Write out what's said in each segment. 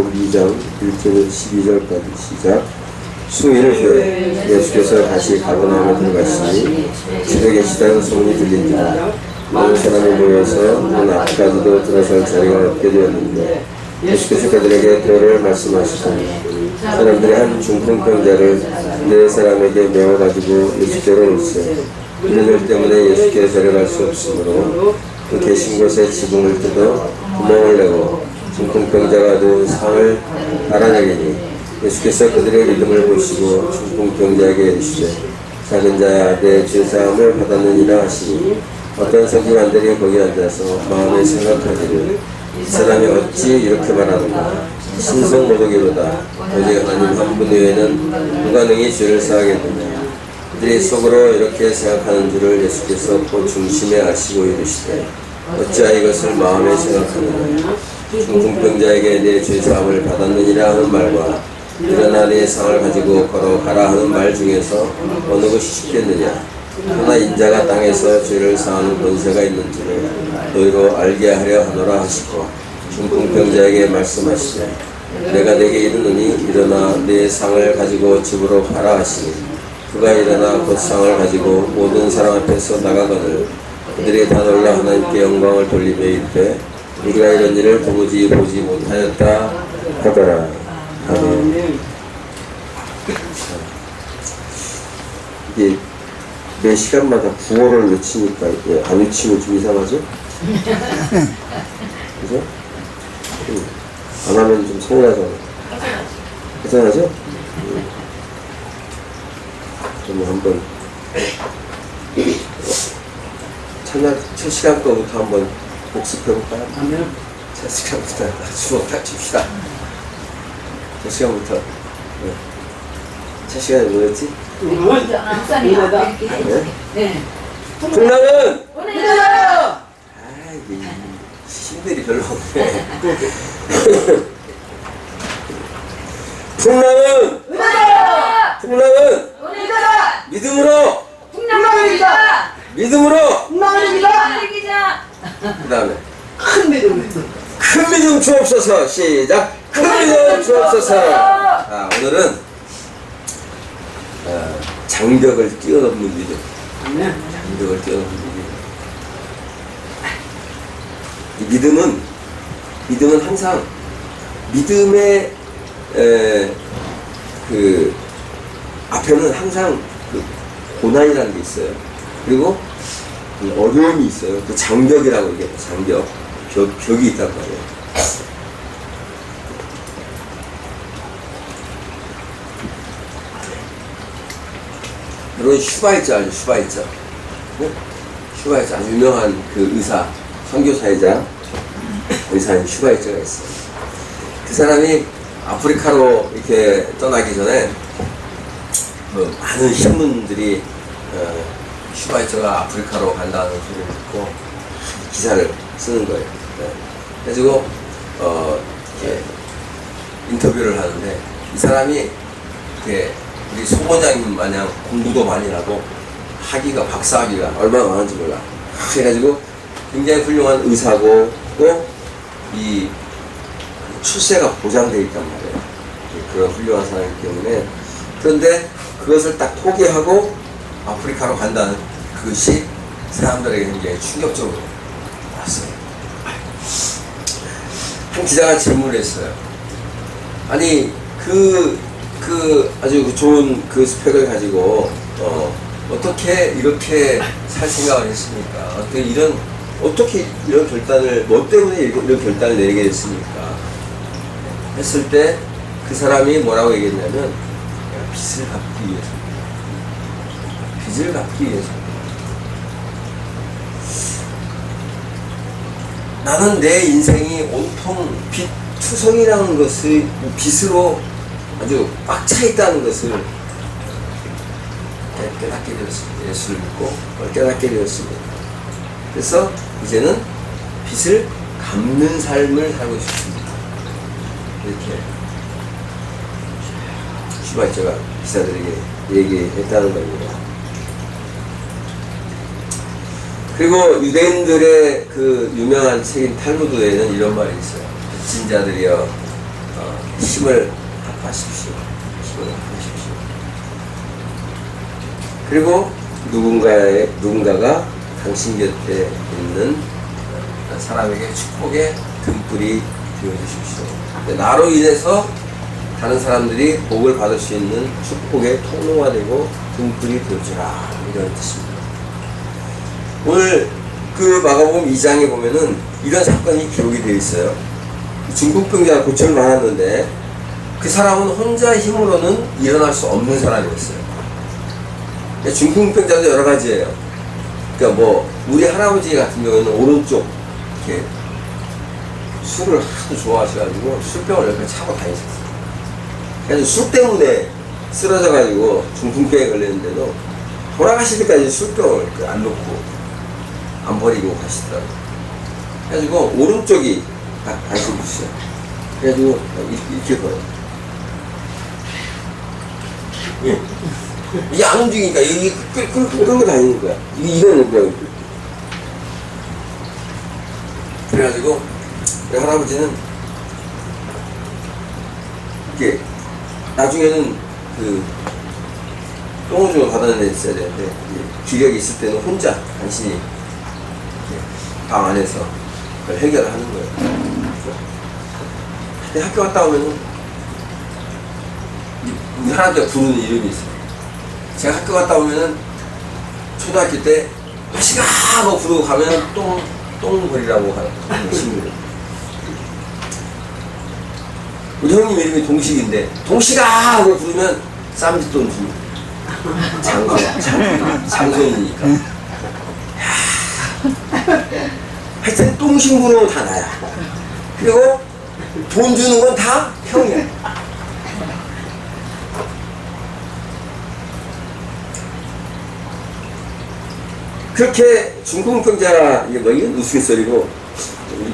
마태복음 2장 1절 12절까지 시작. 수일 후에 예수께서 다시 가버나움에 들어가시니 집에 계시다는 소문이 들린지라 많은 사람이 모여서 문 앞까지도 들어설 자리가 없게 되었는데 예수께서 그들에게 도를 말씀하시더니 사람들이 한 중풍병자를 네 사람에게 메워가지고 예수께로 올세. 그들 때문에 예수께 데려갈 수 없으므로 그 계신 곳에 지붕을 뜯어 구멍을 내고 중풍병자가 누운 상을 알아내리니 예수께서 그들의 믿음을 보시고 중풍병자에게 이르시되 작은 자야 내 죄사함을 받았느니라 하시니 어떤 서기관들이 거기 앉아서 마음에 생각하기를 이 사람이 어찌 이렇게 말하는가 신성 모독이로다 오직 하나님 한 분 외에는 누가 능히 죄를 사하겠느냐. 그들이 속으로 이렇게 생각하는 줄을 예수께서 그 중심에 아시고 이르시되 어찌하여 이것을 마음에 생각하느냐. 중풍병자에게 내 죄사함을 받았느니라 하는 말과 일어나 내 상을 가지고 걸어가라 하는 말 중에서 어느 것이 쉽겠느냐. 그러나 인자가 땅에서 죄를 사하는 권세가 있는 줄을 너희로 알게 하려 하노라 하시고 중풍병자에게 말씀하시되 내가 내게 이르노니 일어나 내 상을 가지고 집으로 가라 하시니 그가 일어나 곧 상을 가지고 모든 사람 앞에서 나가거늘 그들이 다 놀라 하나님께 영광을 돌리며 이르되 우리가 이런 일을 도무지 보지 못하였다 하더라. 아멘. 이게 매 시간마다 구호를 외치니까 안 외치면 좀 이상하죠? 그죠? 안 하면 좀 서운하잖아. 괜찮아죠? 좀 한번 첫 시간 거부터 한번 복습해볼까요? 첫 시간부터 주먹 다칩시다. 첫 시간부터. 네. 첫 시간에 뭐였지? 네. 풍랑은 이게 신들이 별로 없네. 풍랑은 믿음으로 그 다음에 큰 믿음 주옵소서. 시작. 큰 믿음 주옵소서. 자, 오늘은 장벽을 뛰어넘는 믿음. 장벽을 뛰어넘는 믿음. 믿음은 항상 믿음의 그 앞에는 항상 그 고난이라는 게 있어요. 그리고 어려움이 있어요. 그 장벽이라고 얘기해요. 장벽. 벽이 있단 말이에요. 여러분 슈바이처 아주 슈바이처. 네? 슈바이처 아주 유명한 그 의사, 선교사이자 의사인 슈바이처가 있어요. 그 사람이 아프리카로 이렇게 떠나기 전에 많은 신문들이 슈바이처가 아프리카로 간다는 소리를 듣고 기사를 쓰는 거예요. 네. 그래가지고 이렇게 인터뷰를 하는데 이 사람이 이렇게 우리 소모장님 마냥 공부도 많이 하고 학위가 박사학위가 얼마나 많은지 몰라. 그래가지고 굉장히 훌륭한 의사고 또 이 출세가 보장되어 있단 말이에요. 그런 훌륭한 사람이기 때문에. 그런데 그것을 딱 포기하고 아프리카로 간다는 그것이 사람들에게 굉장히 충격적으로 왔어요. 한 기자가 질문을 했어요. 아니 그 아주 좋은 그 스펙을 가지고 어떻게 이렇게 살 생각을 했습니까? 어떻게 이런 결단을, 뭐 때문에 이런 결단을 내리게 됐습니까? 했을 때 그 사람이 뭐라고 얘기했냐면 빚을 갚기 위해서. 빚을 갚기 위해서. 나는 내 인생이 온통 빚투성이라는 것을 빚으로 아주 꽉 차 있다는 것을 깨닫게 되었습니다. 예수를 믿고 깨닫게 되었습니다. 그래서 이제는 빚을 갚는 삶을 살고 싶습니다. 이렇게 슈바이처가 기사들에게 얘기했다는 겁니다. 그리고 유대인들의 그 유명한 책인 탈무드에는 이런 말이 있어요. 빚진 자들이여 힘을 합하십시오. 힘을 합하십시오. 그리고 누군가가 당신 곁에 있는 사람에게 축복의 등불이 되어주십시오. 나로 인해서 다른 사람들이 복을 받을 수 있는 축복의 통로가 되고 등불이 되어주라, 이런 뜻입니다. 오늘 그 마가복음 2장에 보면은 이런 사건이 기록이 되어 있어요. 중풍병자가 고침을 많았는데 그 사람은 혼자 힘으로는 일어날 수 없는 사람이었어요. 중풍병자도 여러 가지예요. 그러니까 뭐 우리 할아버지 같은 경우에는 오른쪽 이렇게 술을 하도 좋아하셔가지고 술병을 옆에 차고 다니셨어요. 그래서 술 때문에 쓰러져가지고 중풍병에 걸렸는데도 돌아가실 때까지 술병을 안 놓고 안 버리고 가시더라고요. 그래가지고 오른쪽이 관심이 있어요. 그래가지고 이렇게 걸어요. 예. 이게 안 움직이니까 이게 끌고 다니는 거야. 이거는 거야. 그래가지고 우리 할아버지는 이렇게 나중에는 그 똥오줌을 받아내야 되는데 기력이 있을 때는 혼자 간신히 방 안에서 그걸 해결을 하는 거예요. 근데 학교 갔다 오면은 우리 할아버지가 부르는 이름이 있어요. 제가 학교 갔다 오면은 초등학교 때 마시가 하고 부르고 가면은 똥벌이라고 하는 친구들. 우리 형님 이름이 동식인데 동식아 하고 부르면 쌈짓돈 줍니다. 장손이니까. 하여튼 똥신부는 다 나야. 그리고 돈 주는 건 다 형이야. 그렇게 중풍병자, 이게 우스갯소리고,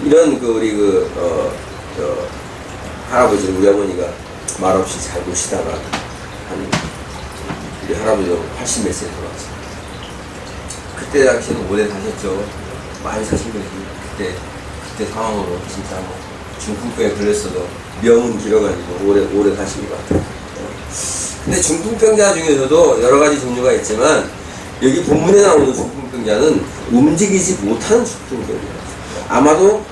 이런 우리 할아버지, 우리 어머니가 말없이 잘 모시다가, 우리 할아버지가 80몇 세에 돌아왔어요. 그때 당시에는 오래 사셨죠. 많이 사신 거지. 그때 상황으로 진짜 뭐, 중풍병에 걸렸어도 명은 길어가지고 오래 사신 것 같아요. 근데 중풍병자 중에서도 여러 가지 종류가 있지만, 여기 본문에 나오는 중풍병자는 움직이지 못하는 중풍병자예요. 아마도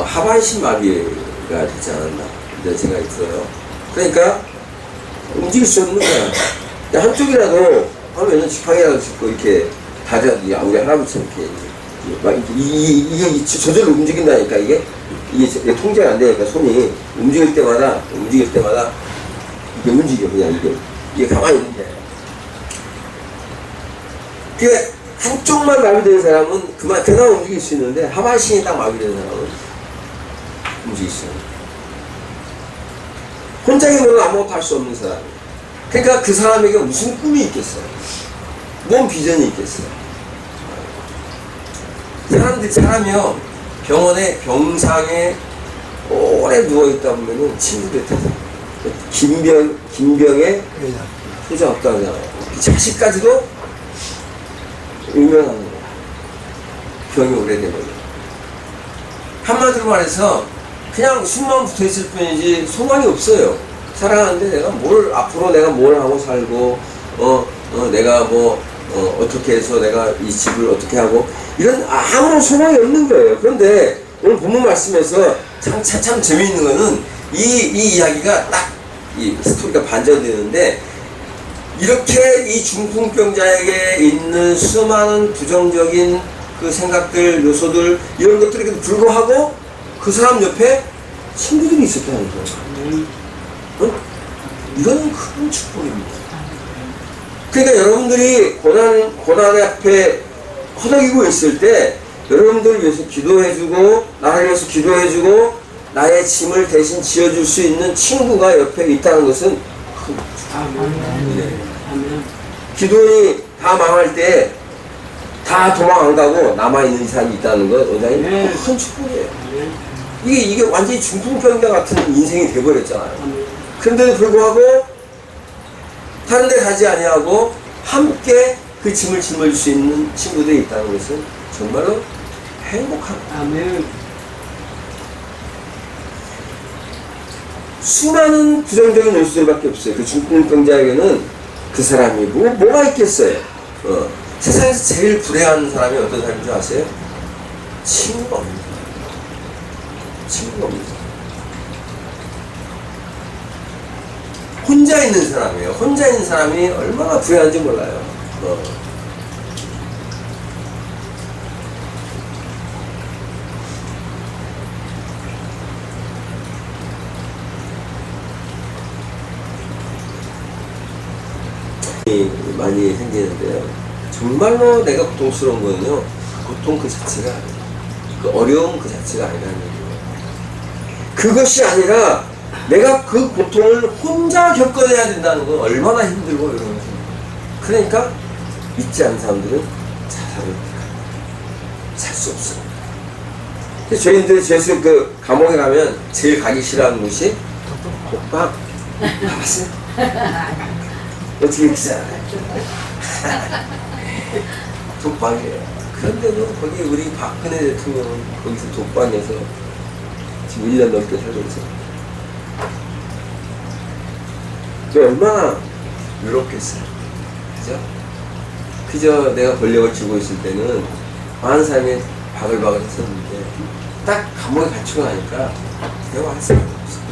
하반신 마비가 되지 않았나 이런 생각이 들어요. 그러니까 움직일 수 없는 거야. 한쪽이라도 하면은 지팡이라도 짚고 이렇게 다리라도 우리 할아버지처럼 이게 저절로 움직인다니까. 이게 통제가 안 되니까 손이 움직일 때마다 이게 움직여. 그냥 이게 가만히 있는 게. 그 한쪽만 마비된 사람은 그나마 움직일 수 있는데 하반신이 딱 마비된 사람은 움직일 수 없는. 혼자 힘으로는 아무것도 할 수 없는 사람. 그러니까 그 사람에게 무슨 꿈이 있겠어요? 뭔 비전이 있겠어요? 사람이요, 병원에 병상에 오래 누워있다 보면은 친구들한테 김병에 효자 없다고 하잖아요. 자식까지도 유명한 거야. 병이 오래되면. 한마디로 말해서 그냥 숨만 붙어있을 뿐이지 소망이 없어요. 살아가는데 앞으로 내가 뭘 하고 살고, 내가 어떻게 해서 내가 이 집을 어떻게 하고, 이런 아무런 소망이 없는 거예요. 그런데 오늘 본문 말씀에서 참 재미있는 거는 이 이야기가 딱 이 스토리가 반전되는데, 이렇게 이 중풍병자에게 있는 수많은 부정적인 그 생각들, 요소들, 이런 것들에도 불구하고 그 사람 옆에 친구들이 있었다는 거예요. 이거는 큰 축복입니다. 그러니까 여러분들이 고난 앞에 허덕이고 있을 때 여러분들을 위해서 기도해주고, 나를 위해서 기도해주고, 나의 짐을 대신 지어줄 수 있는 친구가 옆에 있다는 것은 큰 축복입니다. 기도원이 다 망할 때 다 도망 안 가고 남아있는 사람이 있다는 건 굉장히 큰 축복이에요. 이게 완전히 중풍병자 같은 인생이 돼버렸잖아요. 그런데도 불구하고 다른 데 가지 아니하고 함께 그 짐을 짊어질 수 있는 친구들이 있다는 것은 정말로 행복합니다. 수많은 부정적인 요소들밖에 없어요. 그 중풍병자에게는 그 사람이 뭐가 있겠어요? 세상에서 제일 불행한 사람이 어떤 사람인 줄 아세요? 친구가 없는 사람. 친구가 없는 사람. 혼자 있는 사람이에요. 혼자 있는 사람이 얼마나 불행한지 몰라요. 많이 생기는데요. 정말로 내가 고통스러운 거는요, 고통 그 자체가 아니에요. 그 어려움 그 자체가 아니라는 얘기예요. 그것이 아니라 내가 그 고통을 혼자 겪어내야 된다는 건 얼마나 힘들고 이런 거죠. 그러니까 믿지 않는 사람들은 자살을 살 수 없어요. 죄인들이 죄수 그 감옥에 가면 제일 가기 싫어하는 곳이 독방. 가봤어요? 어떻게 기사하나요? 독방이에요. 그런데도 거기 우리 박근혜 대통령은 거기서 독방에서 지금 1년 넘게 살고 있어요. 저 얼마나 외롭겠어요. 그죠? 그저 내가 권력을 쥐고 있을 때는 많은 사람이 바글바글 했었는데 딱 감옥에 갇히고 나니까 대화할 사람이 없어요.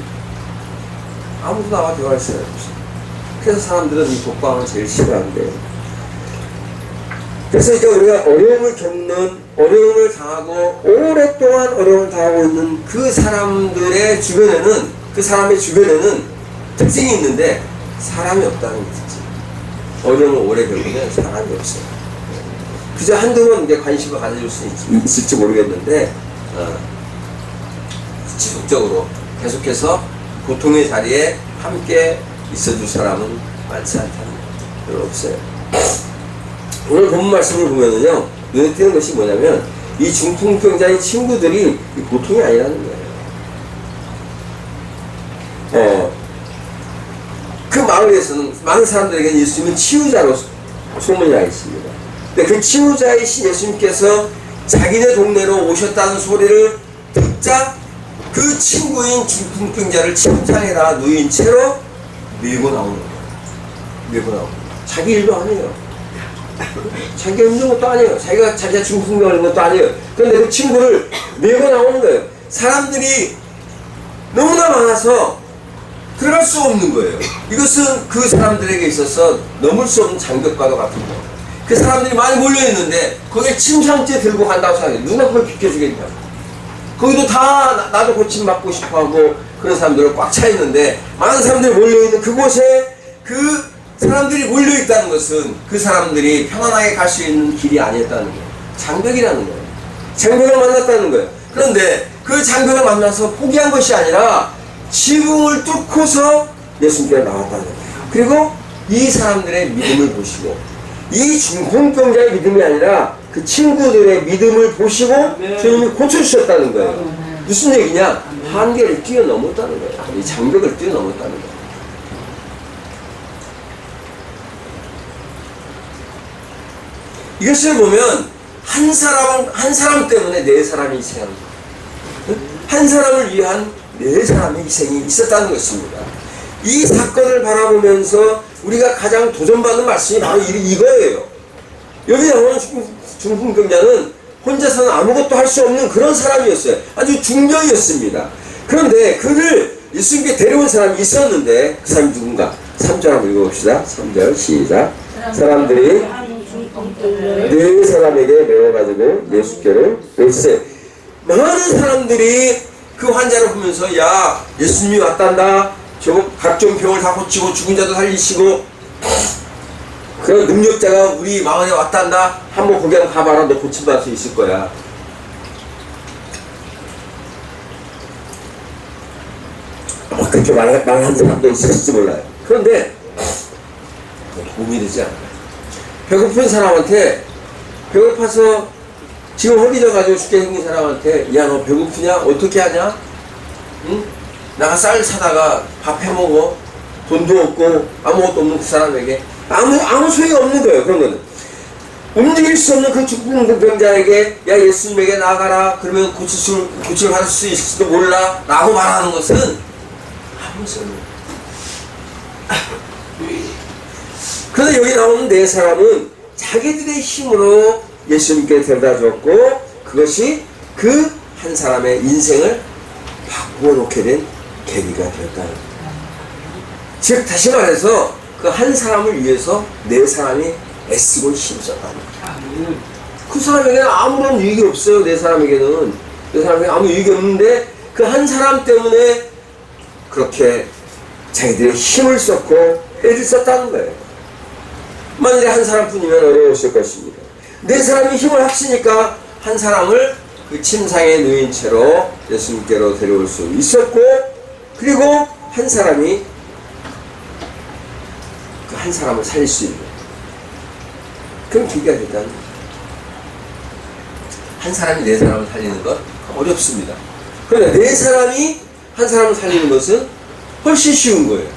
아무도 나와 대화할 사람이 없어요. 그래서 사람들은 이 독방을 제일 싫어한대요. 그래서 이제 우리가 어려움을 겪는, 어려움을 당하고 오랫동안 어려움을 당하고 있는 그 사람들의 주변에는, 그 사람의 주변에는 특징이 있는데 사람이 없다는 게 특징. 어려움을 오래 겪으면 사람이 없어요. 그저 한두 번 이제 관심을 가져줄 수 있을지 모르겠는데 지속적으로 계속해서 고통의 자리에 함께 있어줄 사람은 많지 않다는 거예요. 별로 없어요. 오늘 본 말씀을 보면은요, 눈에 띄는 것이 뭐냐면 이 중풍병자의 친구들이 보통이 아니라는 거예요. 그 마을에서는 많은 사람들에게 예수님은 치유자로 소문이 나 있습니다. 근데 그 치유자이신 예수님께서 자기네 동네로 오셨다는 소리를 듣자 그 친구인 중풍병자를 침상에다가 누인 채로 밀고 나오는 거예요. 밀고 나오는 거예요. 자기 일도 아니에요. 자기가 힘든 것도 아니에요. 자기가 중풍병 걸린 것도 아니에요. 그런데 그 친구를 밀고 나오는 거예요. 사람들이 너무나 많아서 들어갈 수 없는 거예요. 이것은 그 사람들에게 있어서 넘을 수 없는 장벽과도 같은 거예요. 그 사람들이 많이 몰려있는데 거기에 침상째 들고 간다고 생각해요. 누가 그걸 비켜주겠냐. 거기도 다 나도 고침받고 싶어하고 그런 사람들은 꽉 차 있는데 많은 사람들이 몰려있는 그곳에 그 사람들이 몰려있다는 것은 그 사람들이 편안하게 갈 수 있는 길이 아니었다는 거예요. 장벽이라는 거예요. 장벽을 만났다는 거예요. 그런데 그 장벽을 만나서 포기한 것이 아니라 지붕을 뚫고서 예수님께로 나왔다는 거예요. 그리고 이 사람들의 믿음을 보시고 이 중풍병자의 믿음이 아니라 그 친구들의 믿음을 보시고 주님이 고쳐주셨다는 거예요. 무슨 얘기냐? 한계를 뛰어넘었다는 거예요. 이 장벽을 뛰어넘었다는 거예요. 이것을 보면 한 사람 때문에 네 사람이 희생한 거예요. 한 사람을 위한 네 사람의 희생이 있었다는 것입니다. 이 사건을 바라보면서 우리가 가장 도전받는 말씀이 바로 이거예요. 여기 나오는 중풍병자는 혼자서는 아무것도 할 수 없는 그런 사람이었어요. 아주 중병이었습니다. 그런데 그를 예수님께 데려온 사람이 있었는데 그 사람이 누군가? 3절 한번 읽어봅시다. 3절 시작. 사람들이 네 사람에게 메워가지고 예수께로 올세. 많은 사람들이 그 환자를 보면서 야 예수님이 왔단다. 저거 각종 병을 다 고치고 죽은 자도 살리시고 그런 능력자가 우리 마을에 왔단다. 한번 거기 한번 가봐라. 너 고침받을 수 있을 거야. 그렇게 말한 사람도 있을지 몰라요. 그런데 도움이 되지 않아요. 배고픈 사람한테 배고파서 지금 허기져가지고 죽게 생긴 사람한테 야 너 배고프냐? 어떻게 하냐? 응? 나가 쌀 사다가 밥 해먹어. 돈도 없고 아무것도 없는 그 사람에게 아무 소용이 없는 거예요. 그런 거는 움직일 수 없는 그 중풍병자에게 야 예수님에게 나가라. 그러면 고칠 받을 수 있을지도 몰라 라고 말하는 것은 아무것도. 그런데 여기 나오는 네 사람은 자기들의 힘으로 예수님께 데려다 줬고, 그것이 그 한 사람의 인생을 바꾸어 놓게 된 계기가 되었다는 거예요. 즉 다시 말해서 그 한 사람을 위해서 네 사람이 애쓰고 힘썼다는 거예요. 그 사람에게는 아무런 유익이 없어요. 네 사람에게는 아무 유익이 없는데 그 한 사람 때문에 그렇게 자기들의 힘을 썼고 애를 썼다는 거예요. 만일에 한 사람뿐이면 어려웠을 것입니다. 네 사람이 힘을 합치니까 한 사람을 그 침상에 누인 채로 예수님께로 데려올 수 있었고, 그리고 한 사람이 그 한 사람을 살릴 수 있는 그런 기회가 됐다는 거예요. 한 사람이 네 사람을 살리는 건 어렵습니다. 그러나 네 사람이 한 사람을 살리는 것은 훨씬 쉬운 거예요.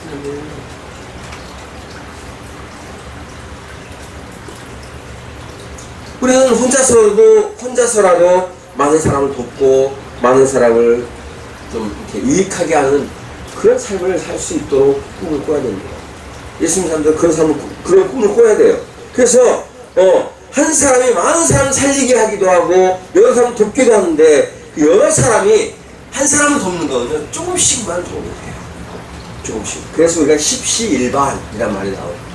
우리는 혼자서라도 많은 사람을 돕고 많은 사람을 좀 이렇게 유익하게 하는 그런 삶을 살 수 있도록 꿈을 꿔야 됩니다. 예수님 사람들 그런 꿈을 꿔야 돼요. 그래서 한 사람이 많은 사람 살리게 하기도 하고 여러 사람 돕기도 하는데, 여러 사람이 한 사람을 돕는 거는 조금씩만 도움이 돼요. 조금씩. 그래서 우리가 십시일반이란 말이 나와요.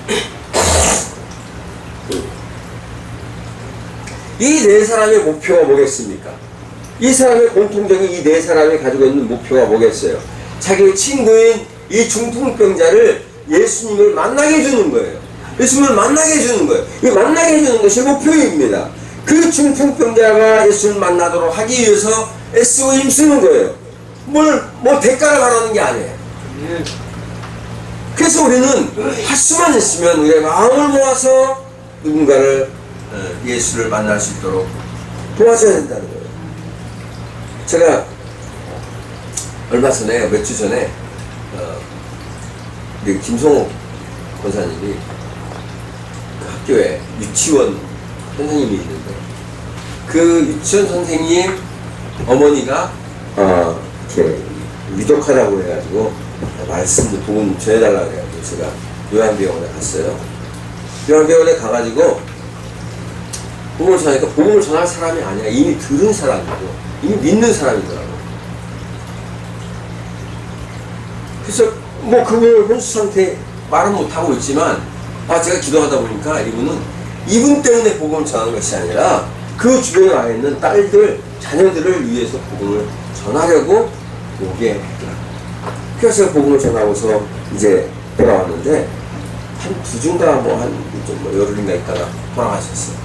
이 네 사람의 목표가 뭐겠습니까? 이 사람의 공통적인 이 네 사람이 가지고 있는 목표가 뭐겠어요? 자기의 친구인 이 중풍병자를 예수님을 만나게 해주는 거예요. 예수님을 만나게 해주는 거예요. 이 만나게 해주는 것이 목표입니다. 그 중풍병자가 예수님을 만나도록 하기 위해서 애쓰고 힘쓰는 거예요. 뭐 대가를 바라는 게 아니에요. 그래서 우리는 할 수만 있으면 우리의 마음을 모아서 누군가를 예수를 만날 수 있도록 도와줘야 된다는 거예요. 제가 얼마 전에, 몇 주 전에 김성옥 권사님이 그 학교에 유치원 선생님이 있는데, 그 유치원 선생님 어머니가 이렇게 위독하다고 해가지고 말씀도 복음 전해달라고 해가지고 제가 요한병원에 갔어요. 요한병원에 가가지고 복음을 전하니까 복음을 전할 사람이 아니라 이미 들은 사람이고 이미 믿는 사람이더라고요. 그래서 뭐 그분은 혼수 상태 말은 못하고 있지만, 제가 기도하다 보니까 이분 때문에 복음을 전하는 것이 아니라 그 주변에 와 있는 딸들, 자녀들을 위해서 복음을 전하려고 오게 했더라고요. 그래서 복음을 전하고서 이제 돌아왔는데, 한 2주인가 열흘인가 있다가 돌아가셨어요.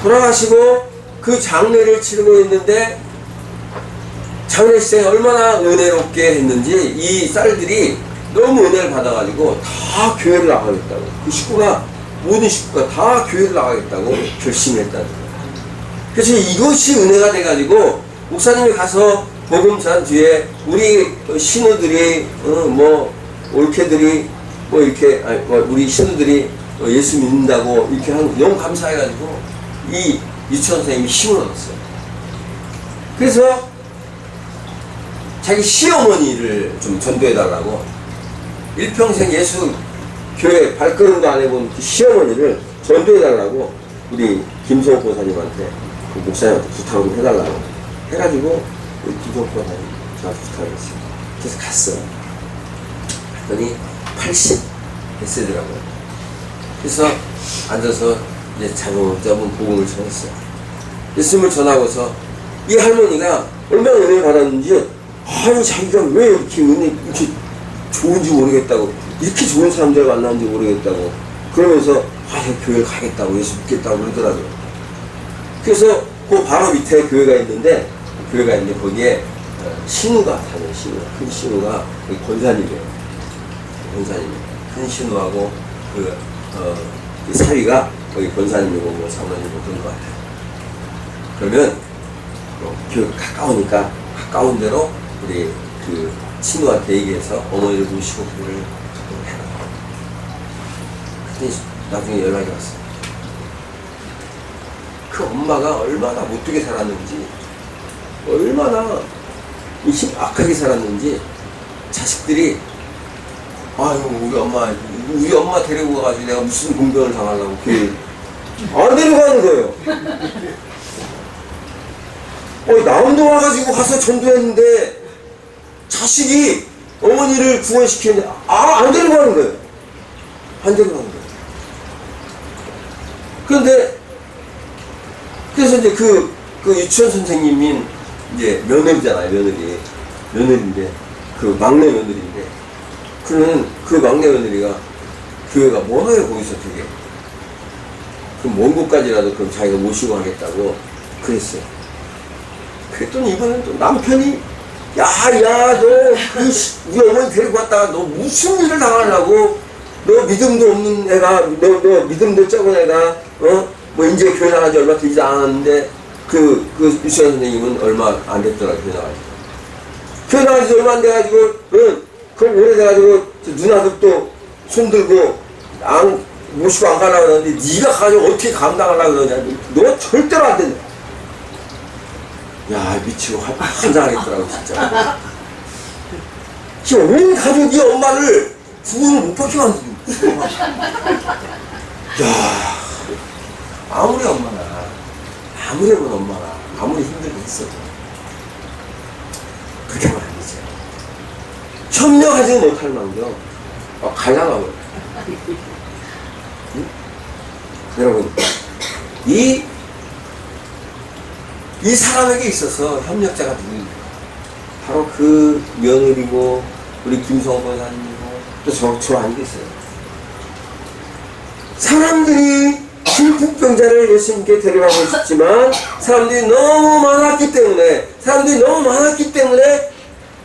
돌아가시고 그 장례를 치르고 있는데, 장례 시장이 얼마나 은혜롭게 했는지 이 딸들이 너무 은혜를 받아가지고 다 교회를 나가겠다고, 모든 식구가 다 교회를 나가겠다고 결심했다는 거예요. 그래서 이것이 은혜가 돼가지고 목사님이 가서 복음 전한 뒤에 우리 신우들이 올케들이 우리 신우들이 예수 믿는다고 이렇게 하는 너무 감사해가지고 이 유치원 선생님이 힘을 얻었어요. 그래서 자기 시어머니를 좀 전도해달라고 일평생 예수 교회 발걸음도 안 해본 그 시어머니를 전도해달라고 우리 김성호 권사님한테, 그 목사님한테 부탁을 좀 해달라고 해가지고 우리 김성호 권사님 저한테 부탁을 했어요. 그래서 갔어요. 갔더니 80 됐더라고요. 그래서 앉아서 이제 자문자문 복음을 전했어요. 예수님을 전하고서 이 할머니가 얼마나 은혜를 받았는지, 자기가 왜 이렇게 좋은지 모르겠다고, 이렇게 좋은 사람들 만났는지 모르겠다고 그러면서 교회를 가겠다고, 예수 믿겠다고 그러더라고요. 그래서 그 바로 밑에 교회가 있는데 거기에 신우가 다녀요. 큰 신우가 권사님이에요. 큰 신우하고 그 사위가 거기 권사님이고 사모님이고 그런 것 같아요. 그러면 교회가 가까우니까 가까운 데로 우리 그 친구한테 얘기해서 어머니를 모시고 교회를 해라. 그랬더니 나중에 연락이 왔어요. 그 엄마가 얼마나 못되게 살았는지, 얼마나 악하게 살았는지 자식들이 아유 우리 엄마 데리고 가가지고 내가 무슨 공변을 당하려고 교회 안 데려가는 거예요. 남도 와가지고 가서 전도했는데 자식이 어머니를 구원시키는데 안 데려가는 거예요. 안 데려가는 거예요. 그런데 그래서 이제 그 유치원 선생님인 이제 며느리잖아요. 며느리인데 그 막내 며느리인데 그러면 그 막내 며느리가 교회가 뭐해요 거기서 되게 그럼 먼 곳까지라도 그럼 자기가 모시고 하겠다고 그랬어요. 그랬더니 이번엔 또 남편이 너 우리 어머니 데리고 갔다가 너 무슨 일을 당하려고 너 믿음도 없는 애가 너 믿음도 적은 애가 뭐 이제 교회 나간 지 얼마 되지 않았는데 그 유치원 선생님은 얼마 안 됐더라 교회 나간 지 얼마 안 돼가지고 그럼 오래돼가지고 누나들도 손들고 모시고 안 가려고 그러는데 네가 가지고 어떻게 감당하려고 그러냐. 너 절대로 안 된다. 야 미치고 환장하겠더라고 진짜. 온 가족이 엄마를 구원을 못 받게 만드는 야 아무리 엄마나 아무리 힘들게 했어도 그렇게 하면 안 되죠. 협력하지 못할 망정 갈라가고 응? 여러분 이 사람에게 있어서 협력자가 누구입니까? 바로 그 며느리고 우리 김성호 권사님이고 또 저 아니겠어요? 사람들이 중풍병자를 예수님께 데려가고 싶지만 사람들이 너무 많았기 때문에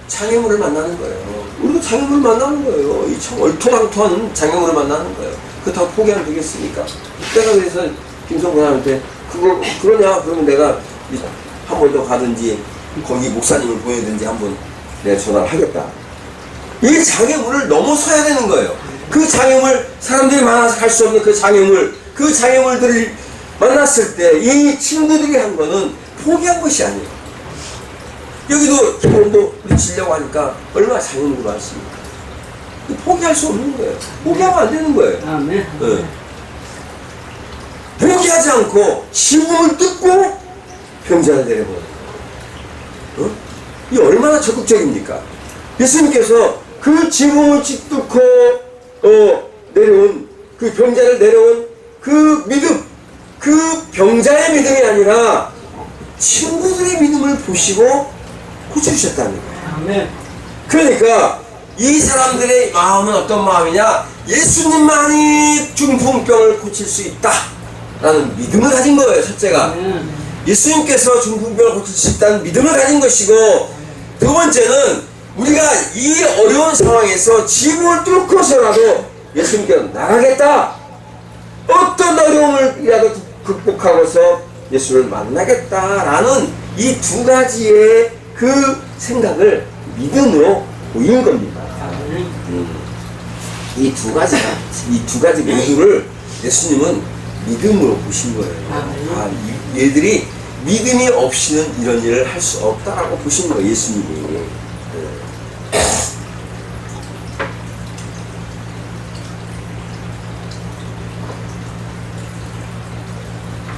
장애물을 만나는 거예요. 우리도 장애물을 만나는 거예요. 이 참 얼토당토한 장애물을 만나는 거예요. 그렇다고 포기하면 되겠습니까? 내가 그래서 김성호 권사님한테 그러냐? 그러면 내가 한 번 더 가든지 거기 목사님을 보내든지 한번 내가 전화를 하겠다. 이 장애물을 넘어서야 되는 거예요. 그 장애물, 사람들이 많아서 갈 수 없는 그 장애물들을 만났을 때 이 친구들이 한 거는 포기한 것이 아니에요. 여기도 기본도 우리 지려고 하니까 얼마나 장애물이 많습니까? 포기할 수 없는 거예요. 포기하면 안 되는 거예요. 네. 포기하지 않고 시범을 뜯고 병자를 내려보는 거예요. 이 얼마나 적극적입니까? 예수님께서 그 지붕을 찢고 내려온 그 병자를 내려온 그 믿음, 그 병자의 믿음이 아니라 친구들의 믿음을 보시고 고쳐주셨다는 거예요. 그러니까 이 사람들의 마음은 어떤 마음이냐? 예수님만이 중풍병을 고칠 수 있다 라는 믿음을 가진 거예요. 첫째가 예수님께서 중풍병을 고칠 수 있다는 믿음을 가진 것이고, 두 번째는 우리가 이 어려운 상황에서 지붕을 뚫고서라도 예수님께서 나가겠다, 어떤 어려움을이라도 극복하고서 예수를 만나겠다라는 이 두 가지의 그 생각을 믿음으로 보인 겁니다. 이 두 가지 모두를 예수님은 믿음으로 보신 거예요. 얘들이 믿음이 없이는 이런 일을 할 수 없다라고 보신 거예요, 예수님이.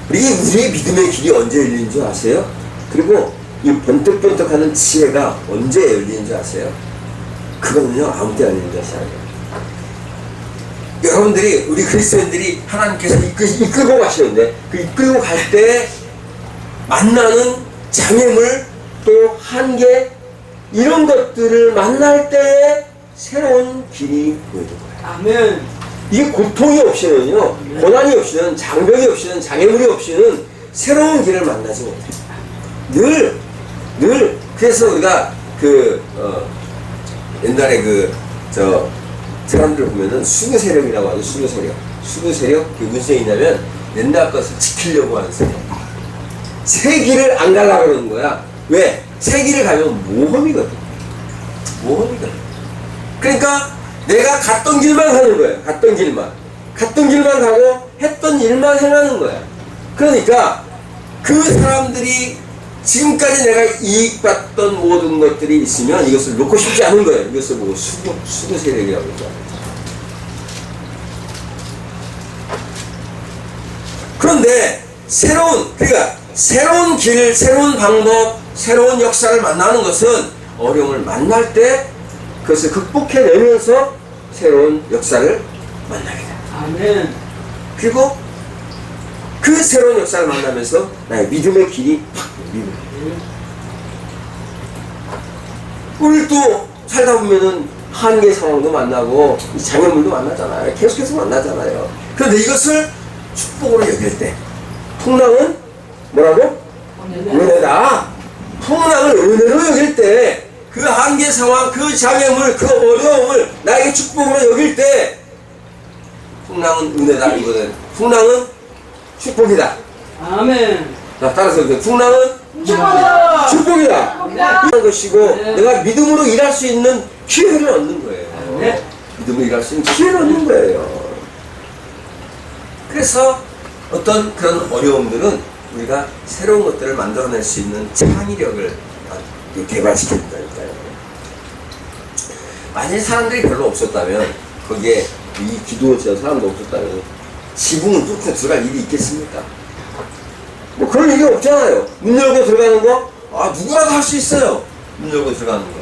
우리의 믿음의 길이 언제 열리는 줄 아세요? 그리고 이 번뜩번뜩하는 지혜가 언제 열리는 줄 아세요? 그거는요, 아무 때 열리는 것이 아니에요. 여러분들이, 우리 그리스도인들이 하나님께서 이끌고 가시는데, 그 이끌고 갈 때 만나는 장애물, 또 한계, 이런 것들을 만날 때 새로운 길이 보이는 거예요. 아멘. 이 고통이 없이는요, 고난이 없이는, 장벽이 없이는, 장애물이 없이는 새로운 길을 만나지 못해요. 늘, 그래서 우리가 옛날에 사람들 보면은 수구 세력이라고 하죠. 수구 세력. 그게 무슨 얘기냐면 옛날 것을 지키려고 하는 세력. 새 길을 안 가려고 그러는 거야. 왜? 새 길을 가면 모험이거든. 그러니까 내가 갔던 길만 가는 거예요. 갔던 길만 가고 했던 일만 행하는 거야. 그러니까 그 사람들이 지금까지 내가 이익받던 모든 것들이 있으면 이것을 놓고 싶지 않은 거예요. 이것을 보고 수구 세력이라고 그러죠. 그런데 그러니까 새로운 길, 새로운 방법, 새로운 역사를 만나는 것은 어려움을 만날 때 그것을 극복해내면서 새로운 역사를 만나게 됩니다. 아멘. 그리고 그 새로운 역사를 만나면서 나의 믿음의 길이 우리 또 살다 보면은 한계 상황도 만나고 이 장애물도 만나잖아요. 계속해서 만나잖아요. 그런데 이것을 축복으로 여길 때 풍랑은 뭐라고? 은혜다. 풍랑을 은혜로 여길 때 그 한계 상황, 그 장애물, 그 어려움을 나에게 축복으로 여길 때 풍랑은 은혜다. 이거는 풍랑은 축복이다. 아멘. 자, 따라서 풍랑은 축복이다. 축복이다. 하는 것이고 네. 내가 믿음으로 일할 수 있는 기회를 얻는 거예요. 네. 믿음으로 일할 수 있는 기회를 얻는 거예요. 그래서 어떤 그런 어려움들은 우리가 새로운 것들을 만들어낼 수 있는 창의력을 개발시켜준다니까요. 만일 사람들이 별로 없었다면 거기에 이 기도원 지원 사람도 없었다면 지붕을 뚫고 들어갈 일이 있겠습니까? 뭐 그런 일이 없잖아요. 문 열고 들어가는 거 누구라도 할 수 있어요. 문 열고 들어가는 거.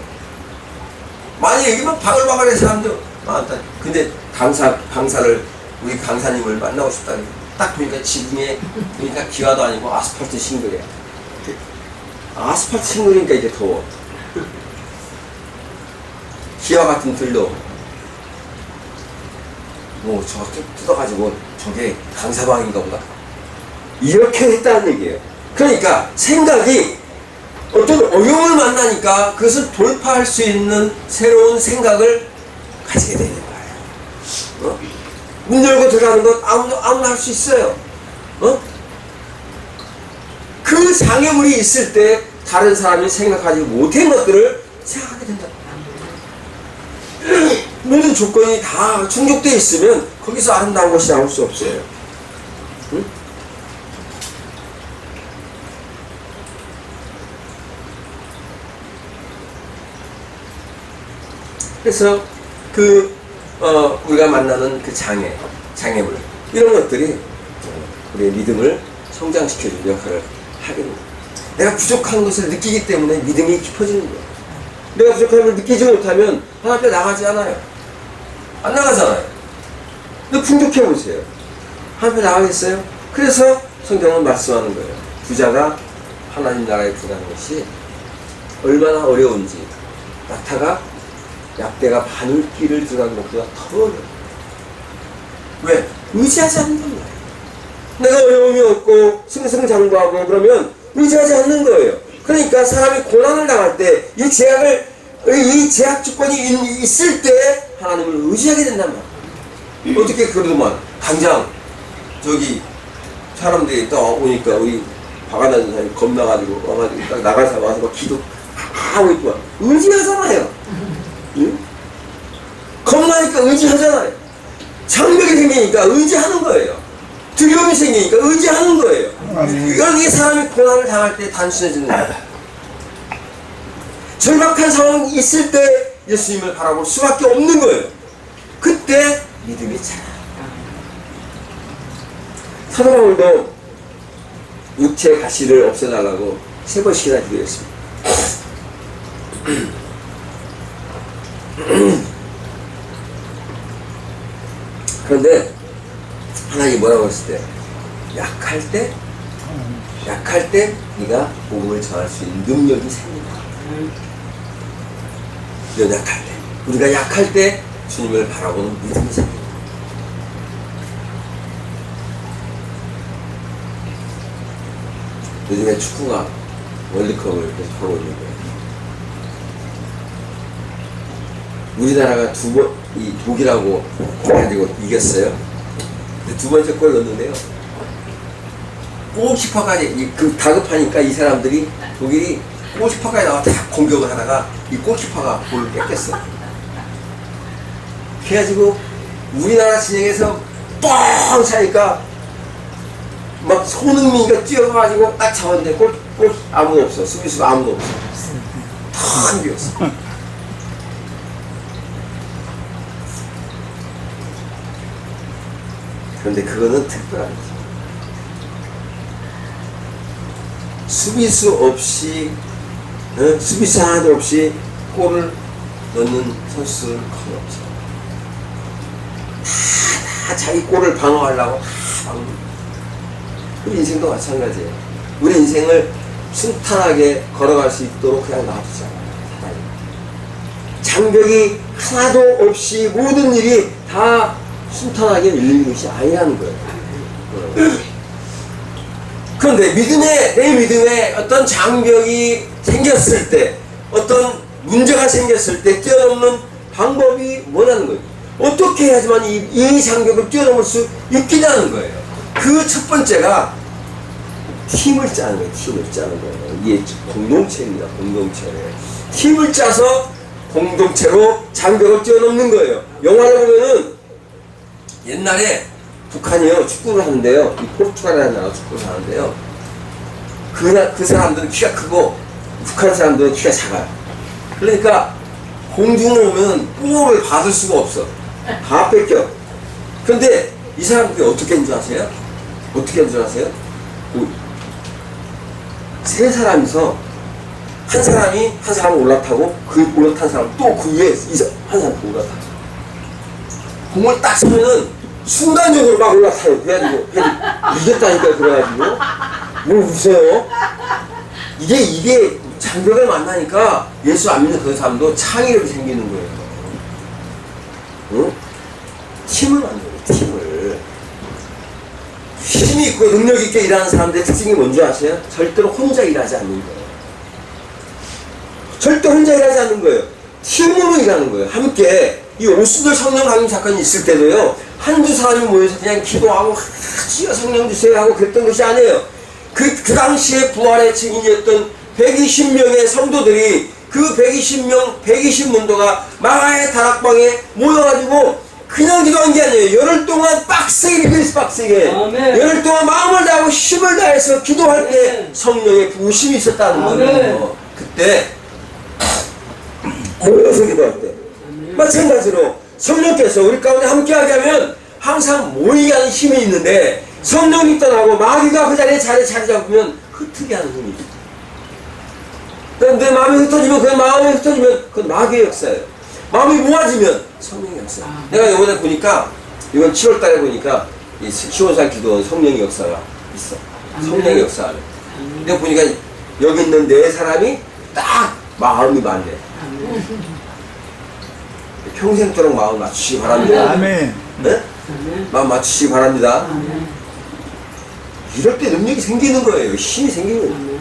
만약에 여기만 바글바글한 사람들 많다. 근데 강사를 우리 강사님을 만나고 싶다니 딱 보니까 지붕에 보니까 기와도 아니고 아스팔트 싱글이야. 아스팔트 싱글이니까 이제 더워. 기와 같은 들도 뭐 저거 뜯어가지고 저게 강사방인가 보다. 이렇게 했다는 얘기예요. 그러니까 생각이 어떤 어려움을 만나니까 그것을 돌파할 수 있는 새로운 생각을 가지게 되는 거예요. 문 열고 들어가는 것 아무나 할 수 있어요. 그 장애물이 있을 때 다른 사람이 생각하지 못한 것들을 생각하게 된다. 모든 조건이 다 충족되어 있으면 거기서 아름다운 것이 나올 수 없어요. 응? 그래서 우리가 만나는 그 장애물 이런 것들이 우리의 믿음을 성장시켜주는 역할을 하게 됩니다. 내가 부족한 것을 느끼기 때문에 믿음이 깊어지는 거예요. 내가 부족한 걸 느끼지 못하면 하나님 앞에 나가지 않아요. 안 나가잖아요. 근데 풍족해 보세요. 하나님 앞에 나가겠어요? 그래서 성경은 말씀하는 거예요. 부자가 하나님 나라에 들어가는 것이 얼마나 어려운지. 낙타가 약대가 바늘길을 들어가는 것보다 더 어려워요. 왜? 의지하지 않는 거예요. 내가 어려움이 없고 승승장구하고 그러면 의지하지 않는 거예요. 그러니까 사람이 고난을 당할 때 이 제약 조건이 있을 때 하나님을 의지하게 된단 말이에요. 어떻게 그러더만 당장 저기 사람들이 또 오니까 우리 화가 나는 사람이 겁나가지고 와가지고 딱 나가서 와서 막 기도하고 있고 의지하잖아요. 응? 겁나니까 의지하잖아요. 장벽이 생기니까 의지하는 거예요. 두려움이 생기니까 의지하는 거예요. 이게 사람이 고난을 당할 때 단순해지는 거예요. 절박한 상황이 있을 때 예수님을 바라볼 수밖에 없는 거예요. 그때 믿음이 자라요. 사도 바울도 육체 가시를 없애달라고 3번씩이나 기도했습니다. 그런데 하나님이 뭐라고 했을 때 약할 때 네가 복음을 전할 수 있는 능력이 생긴다. 연약할 때 우리가 약할 때 주님을 바라보는 믿음이 생긴다. 요즘에 축구가 월드컵을 계속 하고 있는 거예요. 우리나라가 이 독일하고 가지고 이겼어요. 근데 2번째 골 넣었는데요. 골키퍼까지 다급하니까 이 사람들이 독일이 골키퍼까지 나와 다 공격을 하다가 이 골키퍼가 볼을 뺏겼어. 그래가지고 우리나라 진영에서 뻥 차니까 막 손흥민이가 뛰어가가지고 딱 잡았는데 아무도 없어. 수비수가 아무도 없어. 탁 비었어. 그런데 그거는 특별한 거죠. 수비수 없이, 수비수 하나도 없이 골을 넣는 선수는 거의 없어요. 다 자기 골을 방어하려고 다 방어. 우리 인생도 마찬가지예요. 우리 인생을 순탄하게 걸어갈 수 있도록 그냥 놔두잖아요. 장벽이 하나도 없이 모든 일이 다 순탄하게 열리는 것이 아니라는 거예요. 그런데 내 믿음에 어떤 장벽이 생겼을 때, 어떤 문제가 생겼을 때 뛰어넘는 방법이 뭐라는 거예요. 어떻게 해야지만 이 장벽을 뛰어넘을 수 있겠냐는 거예요. 그 첫 번째가 팀을 짜는 거예요. 팀을 짜는 거예요. 이게 공동체입니다. 공동체. 팀을 짜서 공동체로 장벽을 뛰어넘는 거예요. 영화를 보면은 옛날에 북한이요 축구를 하는데요. 이 포르투갈이라는 나라 축구를 하는데요. 그 사람들은 키가 크고 북한 사람들은 키가 작아요. 그러니까 공중을 오면 볼을 받을 수가 없어. 다 뺏겨. 근데 이 사람들이 어떻게 하는 줄 아세요? 어떻게 하는 줄 아세요? 세 사람이서 한 사람이 한 사람을 올라타고 그 올라탄 사람 또 그 위에 한 사람 올라타. 공을 딱 쓰면은 순간적으로 막 올라타요. 그래가지고 이겼다니까. 그래가지고 뭘 웃어요? 이게 장벽을 만나니까 예수 안 믿는 그 사람도 창의력이 생기는 거예요. 응? 팀을 만들어요. 팀을. 힘이 있고 능력 있게 일하는 사람들의 특징이 뭔지 아세요? 절대로 혼자 일하지 않는 거예요. 절대 혼자 일하지 않는 거예요. 팀으로 일하는 거예요. 함께. 이 오순절 성령 강림 사건이 있을 때도요, 한두 사람이 모여서 그냥 기도하고 주여 성령 주세요 하고 그랬던 것이 아니에요. 그 당시에 부활의 증인이었던 120명의 성도들이 그 120문도가 마가의 다락방에 모여가지고 그냥 기도한 게 아니에요. 열흘 동안 빡세게 열흘 동안 마음을 다하고 힘을 다해서 기도할 때 성령의 부으심이 있었다는 거예요. 그때 모여서 기도할 때 마찬가지로 성령께서 우리 가운데 함께하게 하면 항상 모이게 하는 힘이 있는데, 성령이 떠나고 마귀가 그 자리에 자리 잡으면 흩트게 하는 힘이 있어요. 내 마음이 흩어지면 그건 마귀의 역사예요. 마음이 모아지면 성령의 역사. 내가 이번에 보니까, 이번 7월 달에 보니까 이 시원산 기도원 성령의 역사가 있어. 성령의 역사 안에. 내가 보니까 여기 있는 네 사람이 딱 마음이 맞네. 평생도록 마음 맞추시기 바랍니다. 아멘. 네? 마음 맞추시기 바랍니다. 이럴 때 능력이 생기는 거예요. 힘이 생기는 거예요.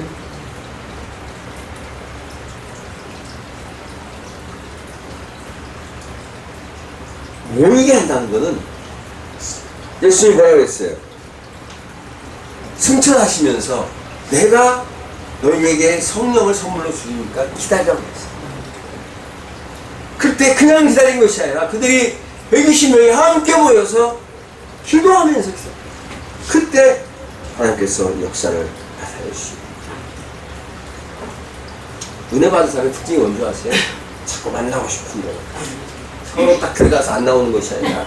모이게 한다는 거는 예수님이 뭐라고 했어요? 승천하시면서 내가 너희에게 성령을 선물로 주니까 기다리라고 했어요. 그때 그냥 기다린 것이 아니라 그들이 120명이 함께 모여서 기도하면서 있어요. 그때 하나님께서 역사를 나타내 주시고, 은혜 받은 사람의 특징이 뭔지 아세요? 자꾸 만나고 싶은 거예요. 서로 딱 들어가서 안 나오는 것이 아니라,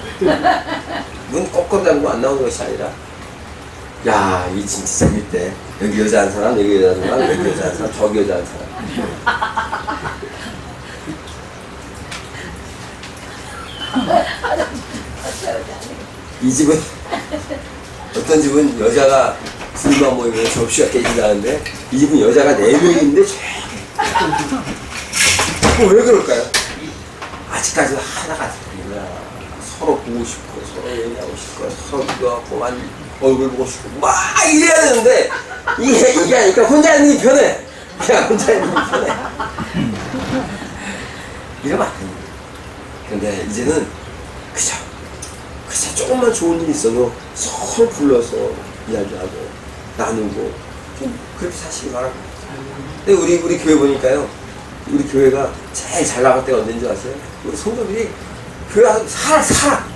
눈 꺾어 담고 안 나오는 것이 아니라, 야, 이 진짜 재밌대. 여기 여자 한 사람, 여기 여자 한 사람, 여기 여자 한 사람, 저기 여자 한 사람. 이 집은, 어떤 집은 여자가 둘만 모이면 접시가 깨진다는데, 이 집은 여자가 4명인데 왜 그럴까요? 아직까지 하나가 아니라 서로 보고 싶고, 서로 얘기하고 싶고, 서로 기도하고, 얼굴 보고 싶고 막 이래야 되는데, 이게 아니까 혼자 있는 게 편해. 그냥 혼자 있는 게 편해. 이러면 안 됩니다. 근데 이제는 그저 조금만 좋은 일이 있어도 서로 불러서 이야기하고 나누고 좀 그렇게 사시기 바랍니다. 근데 우리 교회 보니까요, 우리 교회가 제일 잘 나갈 때가 언제인지 아세요? 우리 성도들이 교회 아주 살아.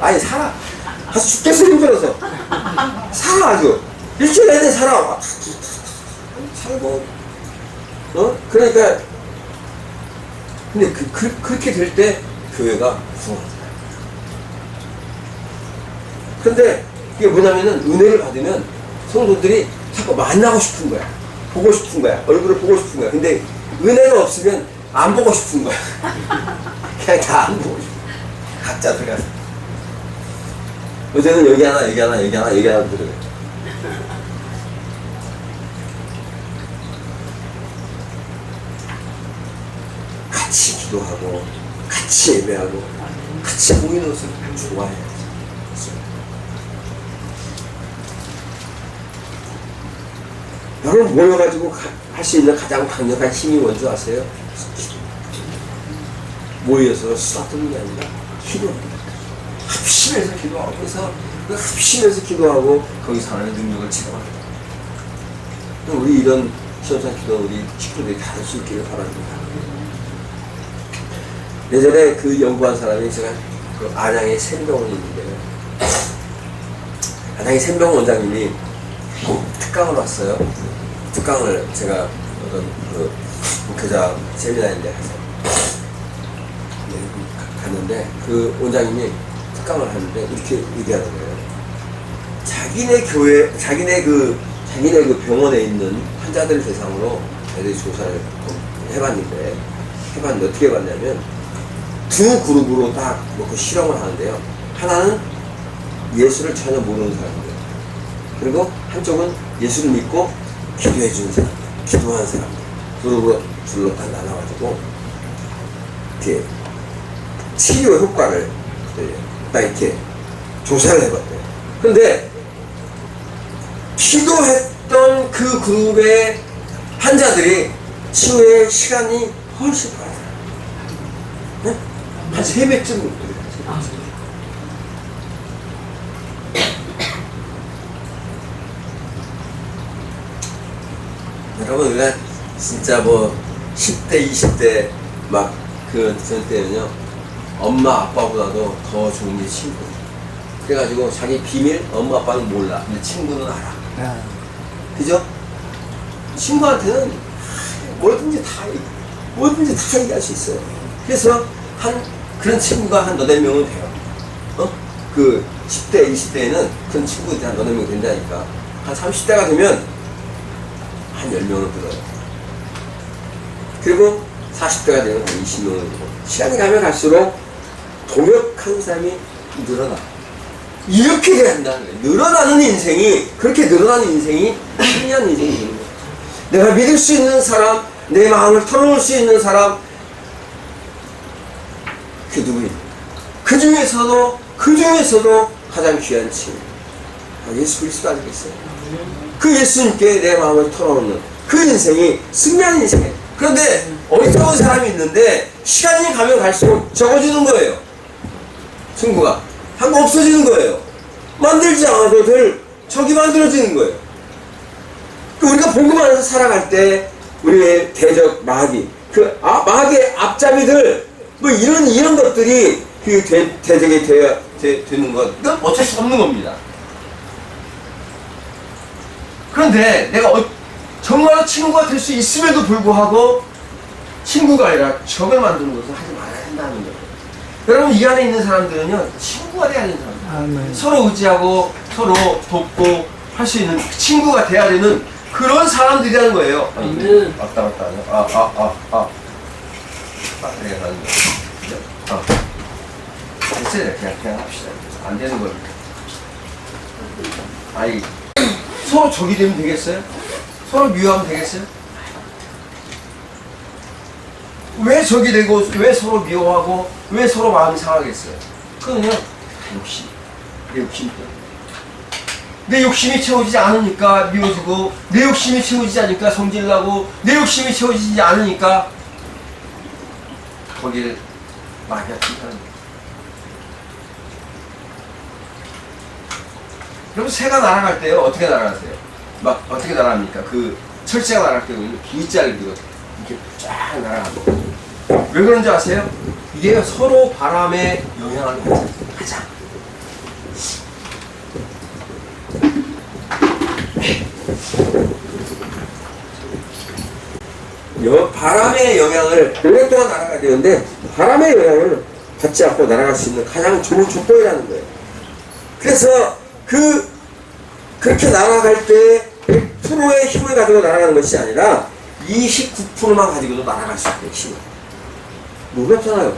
아주 죽겠어 힘들어서 살아. 아주 일주일 내내 살아. 살고 그러니까 근데 그렇게 될 때 교회가 부흥합니다. 근데 이게 뭐냐면은 은혜를 받으면 성도들이 자꾸 만나고 싶은 거야. 보고 싶은 거야. 얼굴을 보고 싶은 거야. 근데 은혜가 없으면 안 보고 싶은 거야. 그냥 다 안 보고 싶어. 각자 들어가서. 어제는 여기 하나, 여기 하나, 여기 하나, 여기 하나 들어요. 같이 기도하고, 같이 예배하고, 같이 모이는 것을 좋아해야지. 여러분 모여가지고 할 수 있는 가장 강력한 힘이 뭔지 아세요? 모여서 수다 떠는 게 아니라 기도합니다. 합심해서 기도하고, 그래서 그 합심해서 기도하고 거기서 하나님의 능력을 체험합니다. 우리 이런 시험상 기도 우리 식구들이 다 할 수 있기를 바랍니다. 예전에 그 연구한 사람이 제가 그 안양에 샘병원이 있는데요. 안양에 샘병원 원장님이 특강을 왔어요. 특강을 제가 어떤 그 목회자 세미나인데 가서 갔는데 그 원장님이 특강을 하는데 이렇게 얘기하는 거예요. 자기네 교회, 자기네 그 병원에 있는 환자들 대상으로 애들이 조사를 해봤는데 어떻게 해봤냐면 두 그룹으로 딱 놓고 실험을 하는데요. 하나는 예수를 전혀 모르는 사람들, 그리고 한쪽은 예수를 믿고 기도해주는 사람, 기도하는 사람, 그룹으로 둘로 딱 나눠가지고 이렇게 치료 효과를 딱 이렇게 조사를 해봤대요. 근데 기도했던 그 그룹의 환자들이 치유의 시간이 훨씬 빨라요. 네? 한 3배쯤 못들어요. 여러분, 우리가 진짜 뭐 10대, 20대 막 전 때는요, 엄마, 아빠보다도 더 좋은 게 친구. 그래가지고 자기 비밀, 엄마, 아빠는 몰라. 근데 친구는 알아. 그죠? 친구한테는 뭐든지 다 얘기할 수 있어요. 그래서 그런 친구가 한 너댓 명은 돼요. 그 10대, 20대에는 그런 친구들이 한 너댓 명 된다니까. 한 30대가 되면 한 10명은 들어요. 그리고 40대가 되면 한 20명은 되고, 시간이 가면 갈수록 동역한 사람이 늘어나. 이렇게 돼야 한다는 거예요. 늘어나는 인생이, 그렇게 늘어나는 인생이 승리한 인생이 되는 거예요. 내가 믿을 수 있는 사람, 내 마음을 털어놓을 수 있는 사람, 그 누구예요? 그 중에서도 가장 귀한 친구, 예수 그리스도 아니겠어요? 그 예수님께 내 마음을 털어놓는 그 인생이 승리한 인생이에요. 그런데 어리석은 사람이 있는데 시간이 가면 갈수록 적어지는 거예요. 친구가 한번 없어지는 거예요. 만들지 않아도 될 적이 만들어지는 거예요. 우리가 복음 안에서 살아갈 때 우리의 대적 마귀, 마귀의 앞잡이들, 뭐 이런 것들이 그 대적이 되는 것, 이건 어쩔 수 없는 겁니다. 그런데 내가 정말로 친구가 될 수 있음에도 불구하고 친구가 아니라 적을 만드는 것을 하지 말아야 한다는 거예요. 여러분, 이 안에 있는 사람들은요, 친구가 돼야 되는 사람들. 서로 의지하고 서로 돕고 할 수 있는 친구가 돼야 되는 그런 사람들이라는 거예요. 아멘. 맞다. 내가 가는 거야. 됐어요. 그냥 합시다. 안 되는 겁니다. 서로 적이 되면 되겠어요? 서로 미워하면 되겠어요? 왜 적이 되고, 왜 서로 미워하고, 왜 서로 마음이 상하겠어요? 그거는요, 욕심. 내 욕심 때문에. 내 욕심이 채워지지 않으니까 미워지고, 내 욕심이 채워지지 않으니까 성질나고, 내 욕심이 채워지지 않으니까 거기를 마귀가 튼다는 거예요. 여러분, 새가 날아갈 때요, 어떻게 날아가세요? 막 어떻게 날아갑니까? 그 철새가 날아갈 때는 V자를 이렇게 쫙 날아갑니다. 왜 그런지 아세요? 이게 서로 바람에 영향을 받자. 바람의 영향을 오랫동안 날아가야 되는데 바람의 영향을 받지 않고 날아갈 수 있는 가장 좋은 조건이라는 거예요. 그래서 그렇게 날아갈 때 100%의 힘을 가지고 날아가는 것이 아니라 29%만 가지고도 날아갈 수 있는 힘. 놀랍잖아요.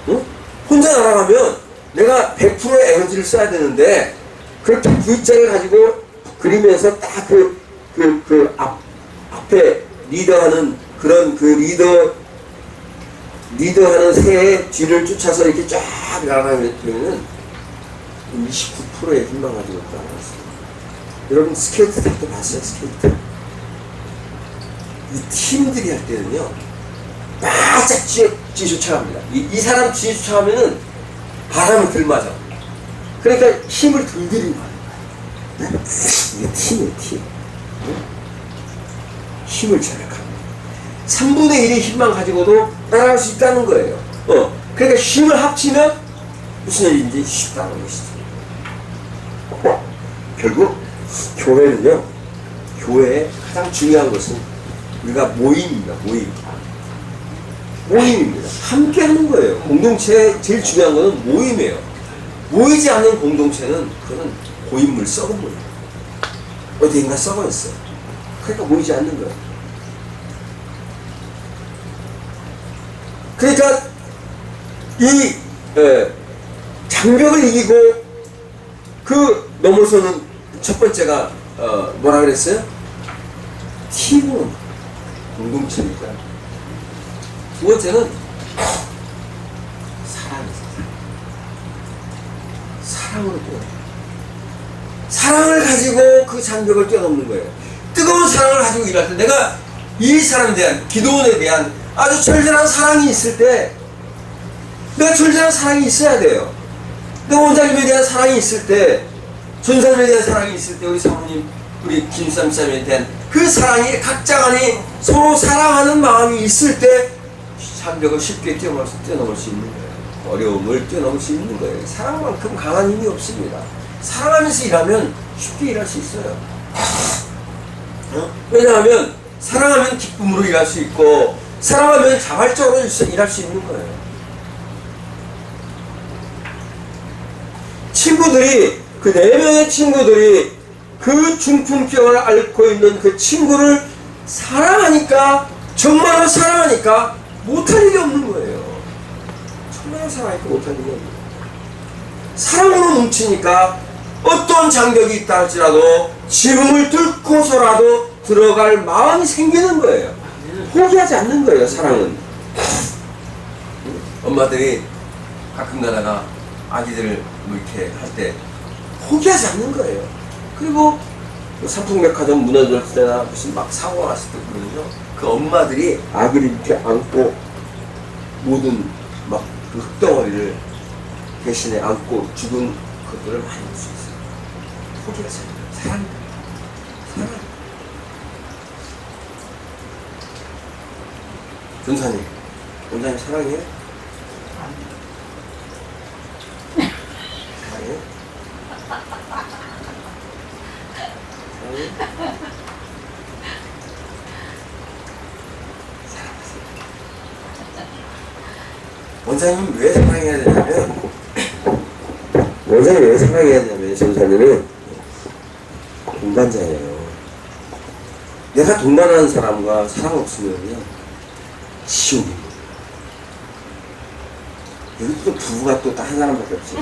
응? 혼자 날아가면 내가 100%의 에너지를 써야 되는데 그렇게 V자를 가지고 그리면서 딱 앞에 리더하는 그런 리더하는 새의 뒤를 쫓아서 이렇게 쫙 날아가면은 29%의 힘만 가지고 날아갔어요. 여러분 스케이트 탈 때 봤어요? 스케이트. 이 팀들이 할 때는요 바짝 뒤에 쫓아갑니다. 이 사람 뒤에 쫓아가면은 바람을 들맞아. 그러니까 힘을 덜 들이는 거예요. 네? 이게 팀이에요, 팀. 네? 힘을 절약합니다. 3분의 1의 힘만 가지고도 따라갈 수 있다는 거예요. 그러니까 힘을 합치면 무슨 일인지 쉽다는 것이죠. 결국 교회는요, 교회의 가장 중요한 것은 우리가 모임입니다. 모임입니다. 함께 하는 거예요. 공동체의 제일 중요한 것은 모임이에요. 모이지 않는 공동체는 그거는 고인물, 썩은 물. 어디인가 썩어 있어요. 그러니까 모이지 않는 거예요. 그러니까 이 장벽을 이기고 넘어서는 첫 번째가 뭐라 그랬어요? 팀은 공동체입니다. 두 번째는 사랑으로 뛰어넘는 사랑을 가지고 그 장벽을 뛰어넘는 거예요. 뜨거운 사랑을 가지고 일할 때 내가 이 사람에 대한 기도원에 대한 아주 절절한 사랑이 있을 때 내가 절절한 사랑이 있어야 돼요. 내 원장님에 대한 사랑이 있을 때, 전사님에 대한 사랑이 있을 때, 우리 사모님, 우리 김삼삼에 대한 그 사랑이 각자 간에 서로 사랑하는 마음이 있을 때 장벽을 쉽게 뛰어넘을 수 있는 거예요. 어려움을 뛰어넘을 수 있는 거예요. 사랑만큼 강한 힘이 없습니다. 사랑하면서 일하면 쉽게 일할 수 있어요. 왜냐하면 사랑하면 기쁨으로 일할 수 있고 사랑하면 자발적으로 일할 수 있는 거예요. 친구들이 그 4명의 친구들이 그 중풍병을 앓고 있는 그 친구를 사랑하니까 정말로 사랑하니까 못할 일이 없는 거예요. 정말로 사랑하니까 못할 일이 없는 거예요. 사랑으로 뭉치니까 어떤 장벽이 있다 할지라도 지붕을 뚫고서라도 들어갈 마음이 생기는 거예요. 포기하지 않는 거예요. 사랑은. 엄마들이 가끔 가다가 아기들 뭐 이렇게 할 때 포기하지 않는 거예요. 그리고 삼풍백화점 무너질 때나 무슨 막 사고가 났을 때 그러면요, 그 엄마들이 아기를 이렇게 안고 모든 막 그 흙덩어리를 대신에 안고 죽은 것들을 많이 볼 수 있어요. 포기하지 않는 거예요. 사랑. 전사님, 원장님 사랑해요? 사랑해요? 원장님 왜 사랑해야 되냐면, 원장님 왜 사랑해야 되냐면, 전사님은 동반자예요. 내가 동반하는 사람과 사랑 없으면요, 지옥입니다. 여기 또 부부가 또 한 사람밖에 없지.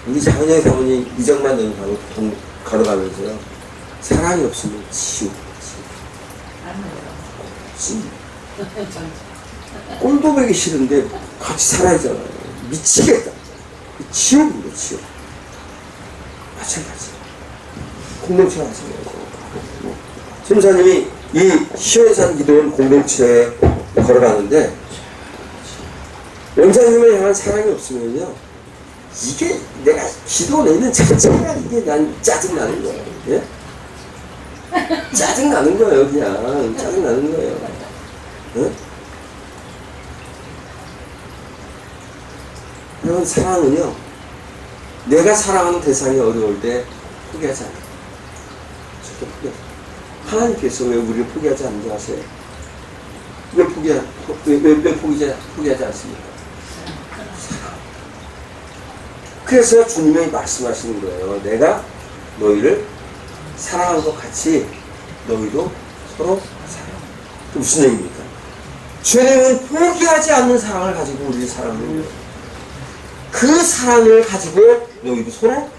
우리 장은영 사모님 이정만 전사하고 걸어가면서요, 사랑이 없으면 지옥이에요. 꼴도 보기 싫은데 같이 살아야잖아요. 미치겠다. 지옥입니다. 지옥. 마찬가지. 공동체 마찬가지. 전사님이 이 시원산 기도원 공동체에 걸어가는데 원장님을 향한 사랑이 없으면요, 이게 내가 기도 내는 자체가 이게 난 짜증나는 거예요. 예? 짜증나는 거예요. 그냥 짜증나는 거예요. 예? 그런 사랑은요, 내가 사랑하는 대상이 어려울 때 포기하지 않아요. 절대 포기하지 않아요. 하나님께서 왜 우리를 포기하지 않는지 아세요? 왜 포기하지 않습니까? 그래서 주님이 말씀하시는 거예요. 내가 너희를 사랑한 것 같이 너희도 서로 사랑. 그 무슨 얘기입니까? 주님은 포기하지 않는 사랑을 가지고 우리를 사랑하는 거예요. 그 사랑을 가지고 너희도 서로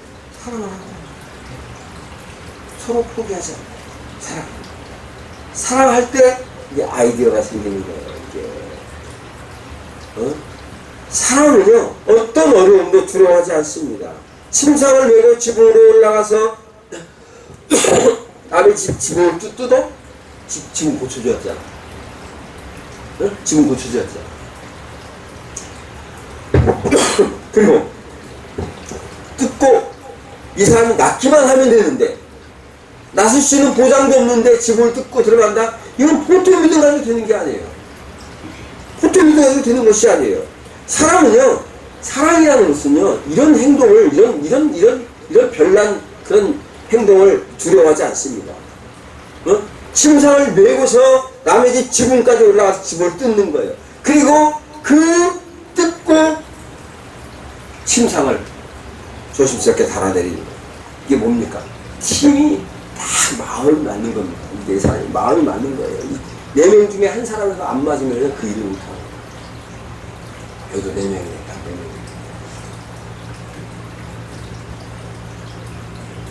사랑하는 거예요. 서로 포기하지 않고 사랑. 사랑할 때 이게 아이디어가 생기는 거예요. 이게. 사랑은요 어떤 어려움도 두려워하지 않습니다. 침상을 메고 지붕으로 올라가서 남의 지붕을 뜯어? 지붕 고쳐주었잖아. 응? 지붕 고쳐주었잖아. 그리고 뜯고 이 사람이 낫기만 하면 되는데 나설 수 있는 보장도 없는데 지붕을 뜯고 들어간다? 이건 보통 믿음 가지고 되는 게 아니에요. 보통 믿음 가지고 되는 것이 아니에요. 사람은요, 사랑이라는 것은요, 이런 행동을, 이런 별난 그런 행동을 두려워하지 않습니다. 침상을 메고서 남의 집 지붕까지 올라가서 집을 뜯는 거예요. 그리고 그 뜯고 침상을 조심스럽게 달아내리는 거예요. 이게 뭡니까? 팀이 다 마음이 맞는 겁니다. 이 네 사람이 마음이 맞는 거예요. 네 명 중에 한 사람에서 안 맞으면 그 일을 못하는 거예요. 여기도 4명이니까 4명.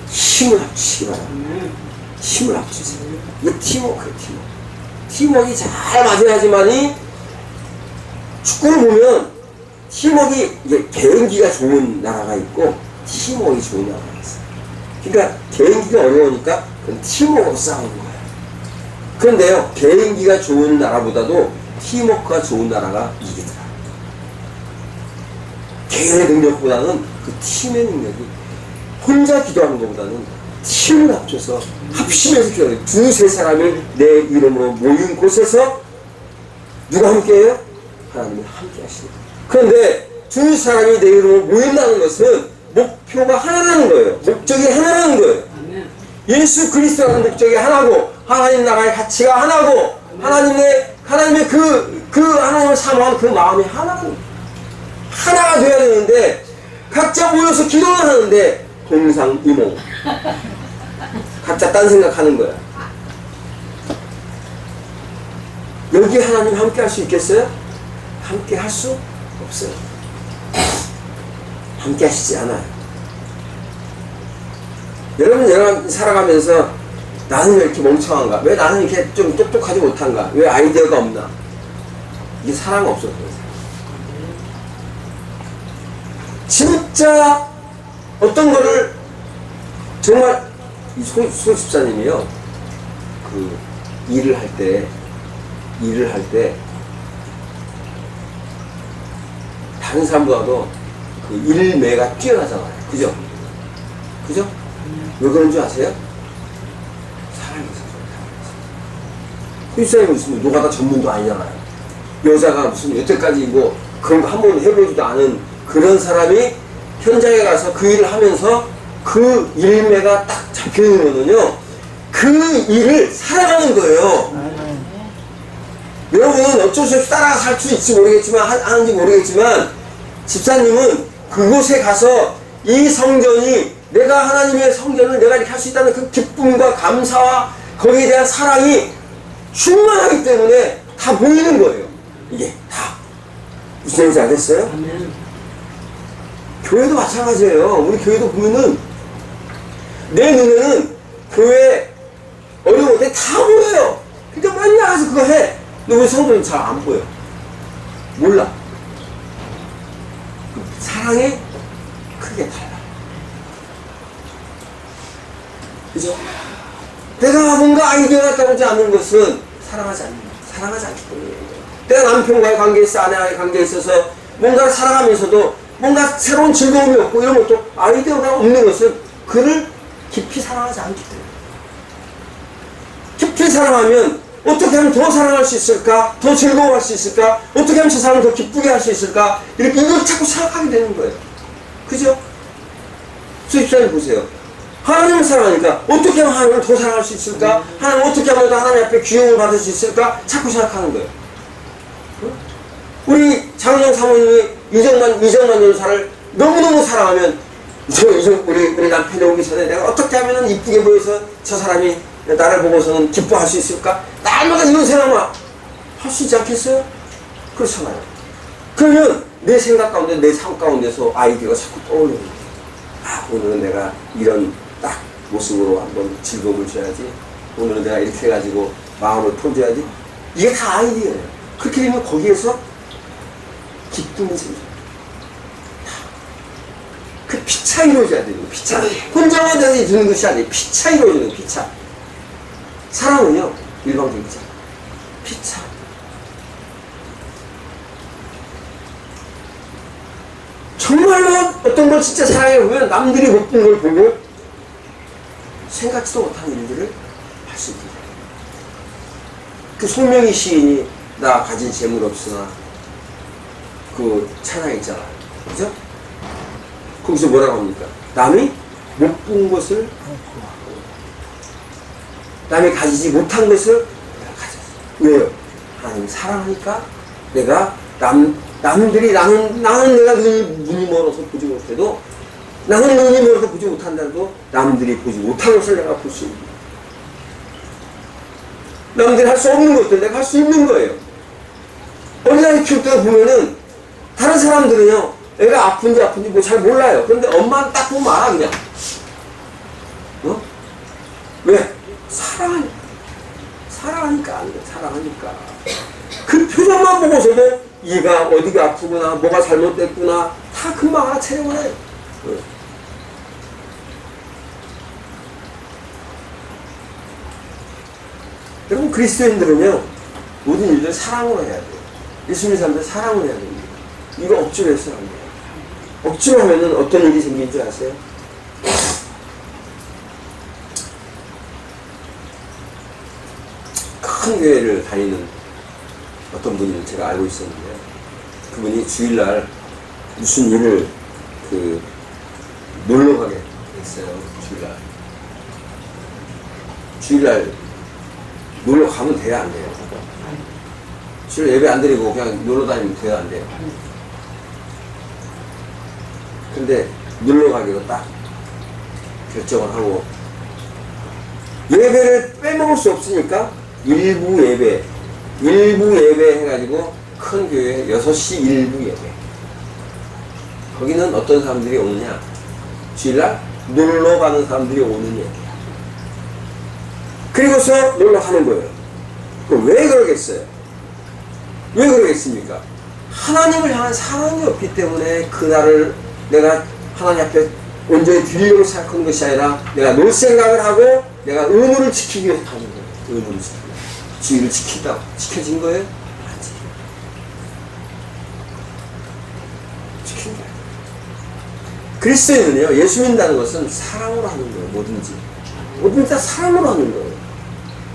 힘을 합치시기 바랍니다. 힘을 합치세요. 이게 팀워크예요. 팀워크. 팀워크가 잘 맞아야지만이 축구를 보면 팀워크가 이게 개인기가 좋은 나라가 있고 팀워크가 좋은 나라가 있어요. 그러니까 개인기가 어려우니까 그건 팀워크로 싸우는 거예요. 그런데요, 개인기가 좋은 나라보다도 팀워크가 좋은 나라가 이기더라. 개인의 능력보다는 그 팀의 능력이, 혼자 기도하는 것보다는 팀을 합쳐서 합심해서 기도해요. 두세 사람이 내 이름으로 모인 곳에서 누가 함께해요? 하나님이 함께 하시는 거예요. 그런데 두 사람이 내 이름으로 모인다는 것은 목표가 하나라는 거예요. 목적이 하나라는 거예요. 예수 그리스도라는 목적이 하나고, 하나님 나라의 가치가 하나고, 하나님의 그 하나님을 사모하는 그 마음이 하나가 돼야 되는데, 각자 모여서 기도를 하는데 동상이몽, 각자 딴 생각하는 거야. 여기 하나님 함께 할 수 있겠어요? 함께 할 수 없어요. 함께 하시지 않아요. 여러분, 내가 살아가면서 나는 왜 이렇게 멍청한가? 왜 나는 이렇게 좀 똑똑하지 못한가? 왜 아이디어가 없나? 이게 사랑 없어서 그래요. 진짜 어떤 거를 정말 이 소 집사님이요, 그 일을 할 때 다른 사람보다도 그 일매가 뛰어나잖아요. 그죠? 왜 그런 줄 아세요? 사랑이 있어서. 소 집사님은 무슨 노가다 전문도 아니잖아요. 여자가 무슨 여태까지 뭐 그런 거 한 번도 해보지도 않은 그런 사람이 현장에 가서 그 일을 하면서 그 일매가 딱 잡히는 거는요, 그 일을 사랑하는 거예요. 여러분은 어쩔 수 없이 따라가 살 수 있을지 모르겠지만, 하는지 모르겠지만, 집사님은 그곳에 가서 이 성전이, 내가 하나님의 성전을 내가 이렇게 할 수 있다는 그 기쁨과 감사와 거기에 대한 사랑이 충만하기 때문에 다 보이는 거예요. 이게 다. 무슨 얘기인지 알겠어요? 아멘. 교회도 마찬가지예요. 우리 교회도 보면은 내 눈에는 교회 어려울 때 다 보여요. 그러니까 맨날 가서 그거 해. 근데 왜 성도는 잘 안 보여? 몰라. 사랑이 크게 달라. 그죠? 내가 뭔가 아이디어가 떠오르지 않는 것은 사랑하지 않기 때문이에요. 내가 남편과의 관계에 있어, 아내와의 관계에 있어서 뭔가를 사랑하면서도 뭔가 새로운 즐거움이 없고 이런 것도 아이디어가 없는 것은 그를 깊이 사랑하지 않기 때문에. 깊이 사랑하면 어떻게 하면 더 사랑할 수 있을까? 더 즐거워할 수 있을까? 어떻게 하면 저 사람을 더 기쁘게 할 수 있을까? 이렇게 이걸 자꾸 생각하게 되는 거예요. 그죠? 수입사님 보세요. 하나님을 사랑하니까 어떻게 하면 하나님을 더 사랑할 수 있을까? 하나님 어떻게 하면 더 하나님 앞에 귀여움을 받을 수 있을까? 자꾸 생각하는 거예요. 우리 장영 사모님이 이정만 여사를 너무너무 사랑하면 우리 남편이 오기 전에 내가 어떻게 하면 이쁘게 보여서 저 사람이 나를 보고서는 기뻐할 수 있을까? 날마다 이런 생각만 할 수 있지 않겠어요? 그렇잖아요. 그러면 내 생각 가운데 내 삶 가운데서 아이디어가 자꾸 떠오르는 거예요. 아, 오늘은 내가 이런 딱 모습으로 한번 즐거움을 줘야지. 오늘은 내가 이렇게 해가지고 마음을 풀어줘야지. 이게 다 아이디어예요. 그렇게 되면 거기에서 기쁨이 생겨요. 그 피차 이루어져야 되는 거예요. 피차. 혼자만 돼서 주는 것이 아니에요. 피차 이루어지는 피차. 사랑은요, 일방적이죠. 피차. 정말로 어떤 걸 진짜 사랑해 보면 남들이 못 본 걸 보고 생각지도 못한 일들을 할 수 있게 돼요. 그 송명희 시인이 나 가진 재물 없으나 그 찬양 있잖아요. 그죠? 거기서 뭐라고 합니까? 남이 못 본 것을 남이 가지지 못한 것을 내가 가졌어. 왜요? 하나님 사랑하니까 내가 남들이 나는 내가 눈이 멀어서 보지 못해도 나는 눈이 멀어서 보지 못한다도 남들이 보지 못한 것을 내가 볼 수 있는 거예요. 남들이 할 수 없는 것들 내가 할 수 있는 거예요. 어린아이 키울 때 보면은 다른 사람들은요 애가 아픈지 뭐 잘 몰라요. 그런데 엄마는 딱 보면 알아 그냥. 어? 왜? 사랑하니까 안 돼. 사랑하니까. 그 표정만 보고서도 얘가 어디가 아프구나, 뭐가 잘못됐구나, 다 금방 알아채려고 해요. 여러분, 그리스도인들은요, 모든 일들 사랑으로 해야 돼요. 예수 믿는 사람들 사랑으로 해야 됩니다. 이거 억지로 해서는 안 돼요. 억지로 하면은 어떤 일이 생기는 줄 아세요? 큰 교회를 다니는 어떤 분을 제가 알고 있었는데, 그분이 주일날 무슨 일을 놀러 가게 됐어요. 주일날 놀러 가면 돼야 안 돼요? 주일 예배 안 드리고 그냥 놀러 다니면 돼야 안 돼요? 근데 놀러 가기로 딱 결정을 하고 예배를 빼먹을 수 없으니까 일부 예배 해가지고 큰 교회 6시 일부 예배. 거기는 어떤 사람들이 오느냐? 주일날 놀러 가는 사람들이 오는 예배야. 그리고서 놀러 가는 거예요. 그럼 왜 그러겠어요? 왜 그러겠습니까? 하나님을 향한 사랑이 없기 때문에 그날을 내가 하나님 앞에 온전히 드리려고 생각하는 것이 아니라 내가 놀 생각을 하고 내가 의무를 지키기 위해서 가는 거예요. 의무를 지키기 위해서. 주의를 지킨다고 지켜진 거예요? 안 지킨 거예요. 그리스도인은요, 예수 믿는다는 것은 사랑으로 하는 거예요. 뭐든지 다 사랑으로 하는 거예요.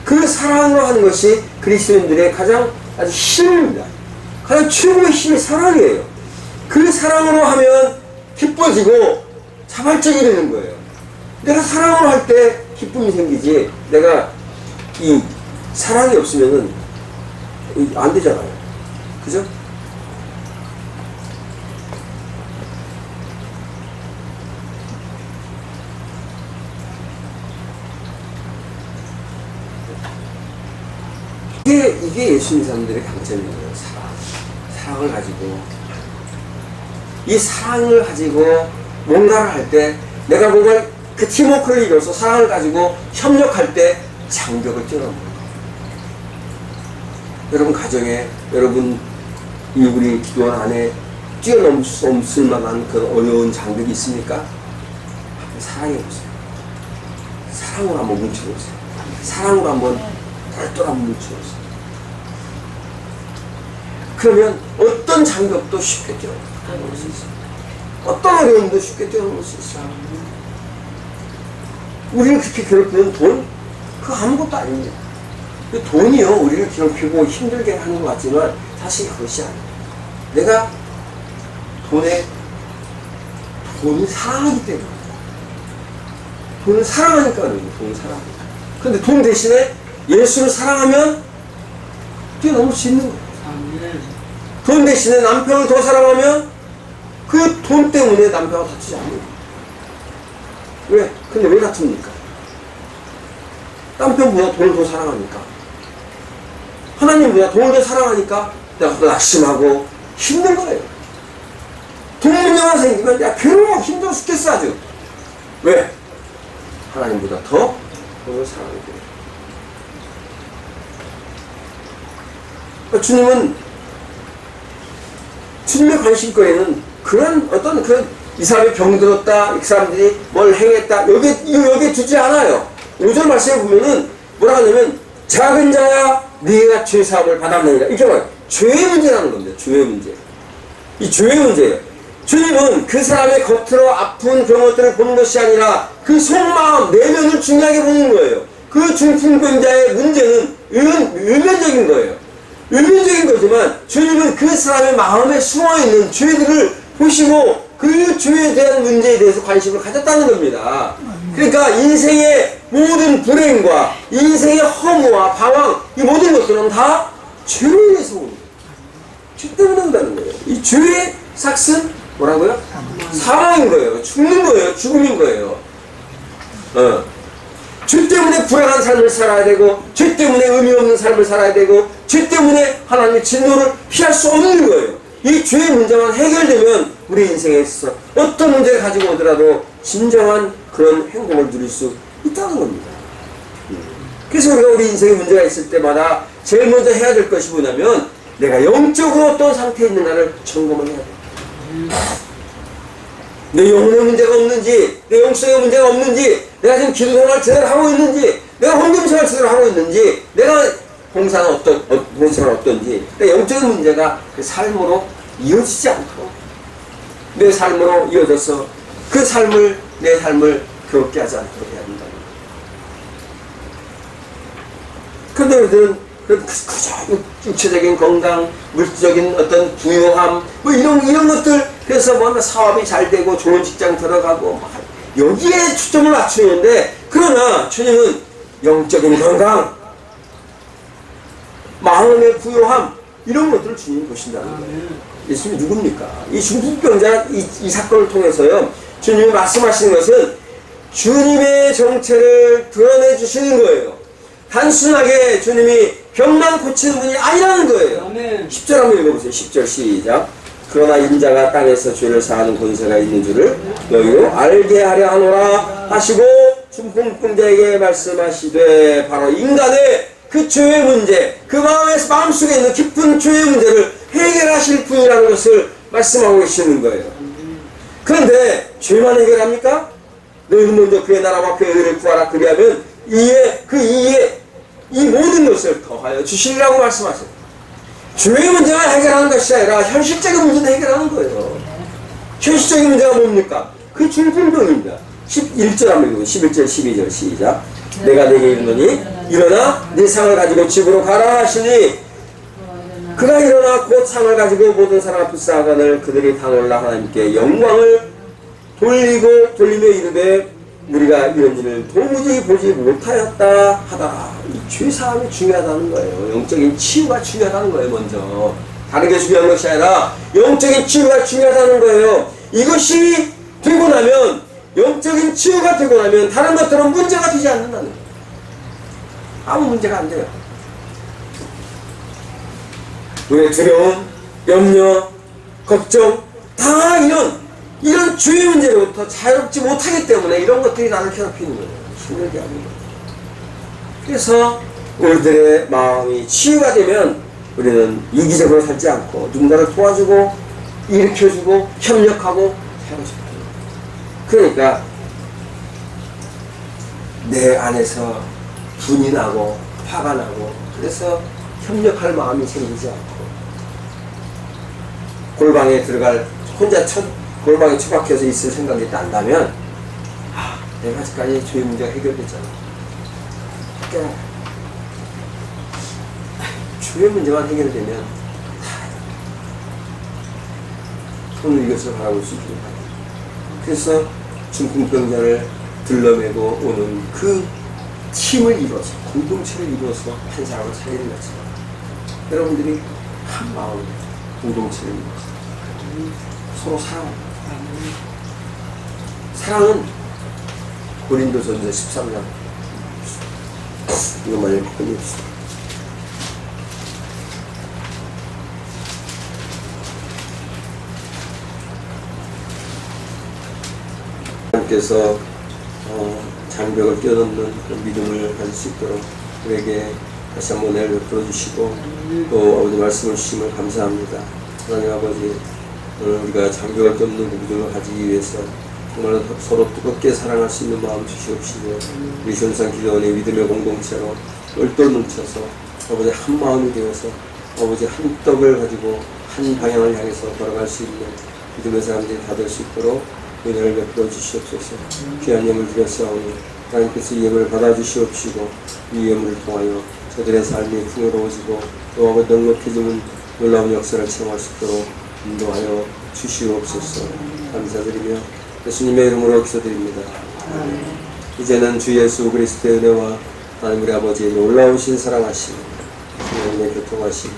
그 사랑으로 하는 것이 그리스도인들의 가장 아주 힘입니다. 가장 최고의 힘이 사랑이에요. 그 사랑으로 하면 기뻐지고 자발적이 되는 거예요. 내가 사랑으로 할 때 기쁨이 생기지, 내가 이 사랑이 없으면은 안 되잖아요. 그죠? 이게 예수 믿는 사람들의 강점인 거예요. 사랑을 가지고. 이 사랑을 가지고 뭔가를 할 때 내가 뭔가 그 팀워크를 이뤄서 사랑을 가지고 협력할 때 장벽을 뛰어넘는 거예요. 여러분 가정에, 여러분 우리 기도원 안에 뛰어넘을 수 없을 만한 그 어려운 장벽이 있습니까? 사랑이 없어요. 사랑으로 한번 뭉쳐보세요. 사랑으로 한번 별도로 한번 뭉쳐보세요. 그러면 어떤 장벽도 쉽게 뛰어넘을 수 있어요. 어떤 어려움도 쉽게 뛰어넘을 수 있어요. 우리를 그렇게 괴롭히는 돈? 그거 아무것도 아닙니다. 돈이요, 우리를 괴롭히고 힘들게 하는 것 같지만 사실 그것이 아니에요. 내가 돈을 사랑하기 때문에. 돈을 사랑하니까 그래요. 돈을 사랑하니까. 근데 돈 대신에 예수를 사랑하면 뛰어넘을 수 있는 거예요. 아멘. 돈 대신에 남편을 더 사랑하면 그 돈 때문에 남편과 다투지 않는 거예요. 왜? 근데 왜 다툽니까? 남편보다 돈을 더 사랑하니까. 하나님보다 돈을 더 사랑하니까 내가 더 낙심하고 힘든 거예요. 돈 문제만 생기면 야 괴로워 힘들어 죽겠어 아주. 왜? 하나님보다 더 돈을 사랑하는 거예요. 주님은 주님의 관심거리는 그런 어떤 이 사람이 병들었다, 이 사람들이 뭘 행했다, 여기에 두지 않아요. 5절 말씀에 보면은 뭐라 하냐면, 작은 자야, 네가 죄사함을 받았느니라. 이렇게 말해요. 죄의 문제라는 겁니다. 죄의 문제. 이 죄의 문제예요. 주님은 그 사람의 겉으로 아픈 그런 것들을 보는 것이 아니라 그 속마음, 내면을 중요하게 보는 거예요. 그 중풍병자의 문제는 의면적인 거예요. 의면적인 거지만 주님은 그 사람의 마음에 숨어있는 죄들을 보시고 그 죄에 대한 문제에 대해서 관심을 가졌다는 겁니다. 그러니까 인생의 모든 불행과 인생의 허무와 방황, 이 모든 것들은 다 죄로 인해서 오는 거예요. 죄 때문에 온다는 거예요. 이 죄의 삭은 뭐라고요? 사망인 거예요. 죽는 거예요. 죽음인 거예요. 죄 때문에 불행한 삶을 살아야 되고, 죄 때문에 의미 없는 삶을 살아야 되고, 죄 때문에 하나님의 진노를 피할 수 없는 거예요. 이 죄의 문제만 해결되면 우리 인생에 있어서 어떤 문제를 가지고 오더라도 진정한 그런 행복을 누릴 수 있다는 겁니다. 그래서 우리가 우리 인생에 문제가 있을 때마다 제일 먼저 해야 될 것이 뭐냐면, 내가 영적으로 어떤 상태에 있는가를 점검을 해야 돼요. 내 영혼에 문제가 없는지, 내 영성에 문제가 없는지, 내가 지금 기도 생활을 제대로 하고 있는지, 내가 헌금 생활을 제대로 하고 있는지, 내가 봉사는 봉사는 어떤지, 내 영적인 문제가 그 삶으로 이어지지 않도록, 내 삶으로 이어져서 그 삶을, 내 삶을 괴롭게 하지 않도록 해야 된다. 그런데 우리들은 그저 육체적인 건강, 물질적인 어떤 부유함, 뭐 이런 것들, 그래서 뭐 사업이 잘 되고 좋은 직장 들어가고 막 여기에 초점을 맞추는데, 그러나 주님은 영적인 건강, 마음의 부유함, 이런 것들을 주님이 보신다는 거예요. 예수님이 누굽니까? 이 중풍병자 이 사건을 통해서요, 주님이 말씀하시는 것은 주님의 정체를 드러내 주시는 거예요. 단순하게 주님이 병만 고치는 분이 아니라는 거예요. 10절 한번 읽어보세요. 10절 시작. 그러나 인자가 땅에서 죄를 사하는 권세가 있는 줄을 너희로 알게 하려 하노라 하시고, 중풍병자에게 말씀하시되 바로 인간의 그 죄의 문제, 그 마음속에 있는 깊은 죄의 문제를 해결하실 분이라는 것을 말씀하고 계시는 거예요. 그런데 죄만 해결합니까? 너희는 먼저 그의 나라와 그의 의를 구하라. 그리하면 이 모든 것을 더하여 주시리라고 말씀하세요. 죄의 문제만 해결하는 것이 아니라 현실적인 문제도 해결하는 거예요. 현실적인 문제가 뭡니까? 그 중풍병입니다. 11절 한번 읽어보세요. 11절 12절 시작. 내가 네게 이르노니 일어나 네 상을 가지고 집으로 가라 하시니, 그가 일어나 곧 상을 가지고 모든 사람 앞에 싸가늘 그들이 다 놀라 하나님께 영광을 돌리며 이르되 우리가 이런 일을 도무지 보지 못하였다 하더라. 이 죄사함이 중요하다는 거예요. 영적인 치유가 중요하다는 거예요. 먼저 다른 게 중요한 것이 아니라 영적인 치유가 중요하다는 거예요. 이것이 되고 나면, 영적인 치유가 되고 나면 다른 것들은 문제가 되지 않는다는 거예요. 아무 문제가 안 돼요. 우리의 두려움, 염려, 걱정, 다 이런 죄의 문제로부터 자유롭지 못하기 때문에 이런 것들이 나를 괴롭히는 거예요. 힘들게 하는 거예요. 그래서 우리들의 마음이 치유가 되면 우리는 이기적으로 살지 않고 누군가를 도와주고 일으켜주고 협력하고 살고 싶어요. 그러니까 내 안에서 분이 나고 화가 나고, 그래서 협력할 마음이 생기지 않고 골방에 들어갈, 혼자 골방에 처박혀서 있을 생각이 난다면, 내가 아직까지 죄의 문제가 해결됐잖아. 그러니까 죄의 문제만 해결되면 오늘 이것을 바라볼 수 있습니다. 그래서 중풍병자를 들러매고 오는 그 팀을 이뤄서 공동체를 이루어서 한 사람을 살리는 것처럼 여러분들이 한 마음 공동체를 이루어서 서로 사랑합니다. 사랑은 고린도전서 13장 이것만 읽고 끝냅시다. 하나님께서 장벽을 뛰어넘는 그 믿음을 가질 수 있도록 우리에게 다시 한번 은혜를 베풀어 주시고 또 아버지 말씀을 주심을 감사합니다. 하나님 아버지 오늘 우리가 장벽을 뛰어넘는 그 믿음을 가지기 위해서 정말 서로 뜨겁게 사랑할 수 있는 마음 주시옵시고 우리 현상 기도원의 믿음의 공동체로 똘똘 뭉쳐서 아버지 한 마음이 되어서 아버지 한 떡을 가지고 한 방향을 향해서 걸어갈 수 있는 믿음의 사람들이 다 될 수 있도록 은혜를 베풀어 주시옵소서. 귀한 예물 드렸사오니 하나님께서 이 예물을 받아주시옵시고 이 예물을 통하여 저들의 삶이 풍요로워지고 또 아버지 넉넉해지는 놀라운 역사를 체험할 수 있도록 인도하여 주시옵소서. 감사드리며 예수님의 이름으로 기도드립니다. 이제는 주 예수 그리스도의 은혜와 하나님 우리 아버지의 놀라우신 사랑하심 주님의 교통하심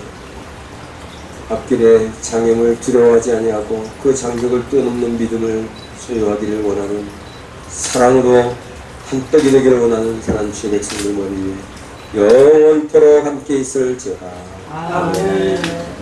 앞길에 장애물 두려워하지 아니하고 그 장벽을 뛰어넘는 믿음을 소유하기를 원하는 사랑으로 한 떡이 되기를 원하는 사랑하는 주의 백성들 머리 위에 영원토록 함께 있을지어다. 아멘.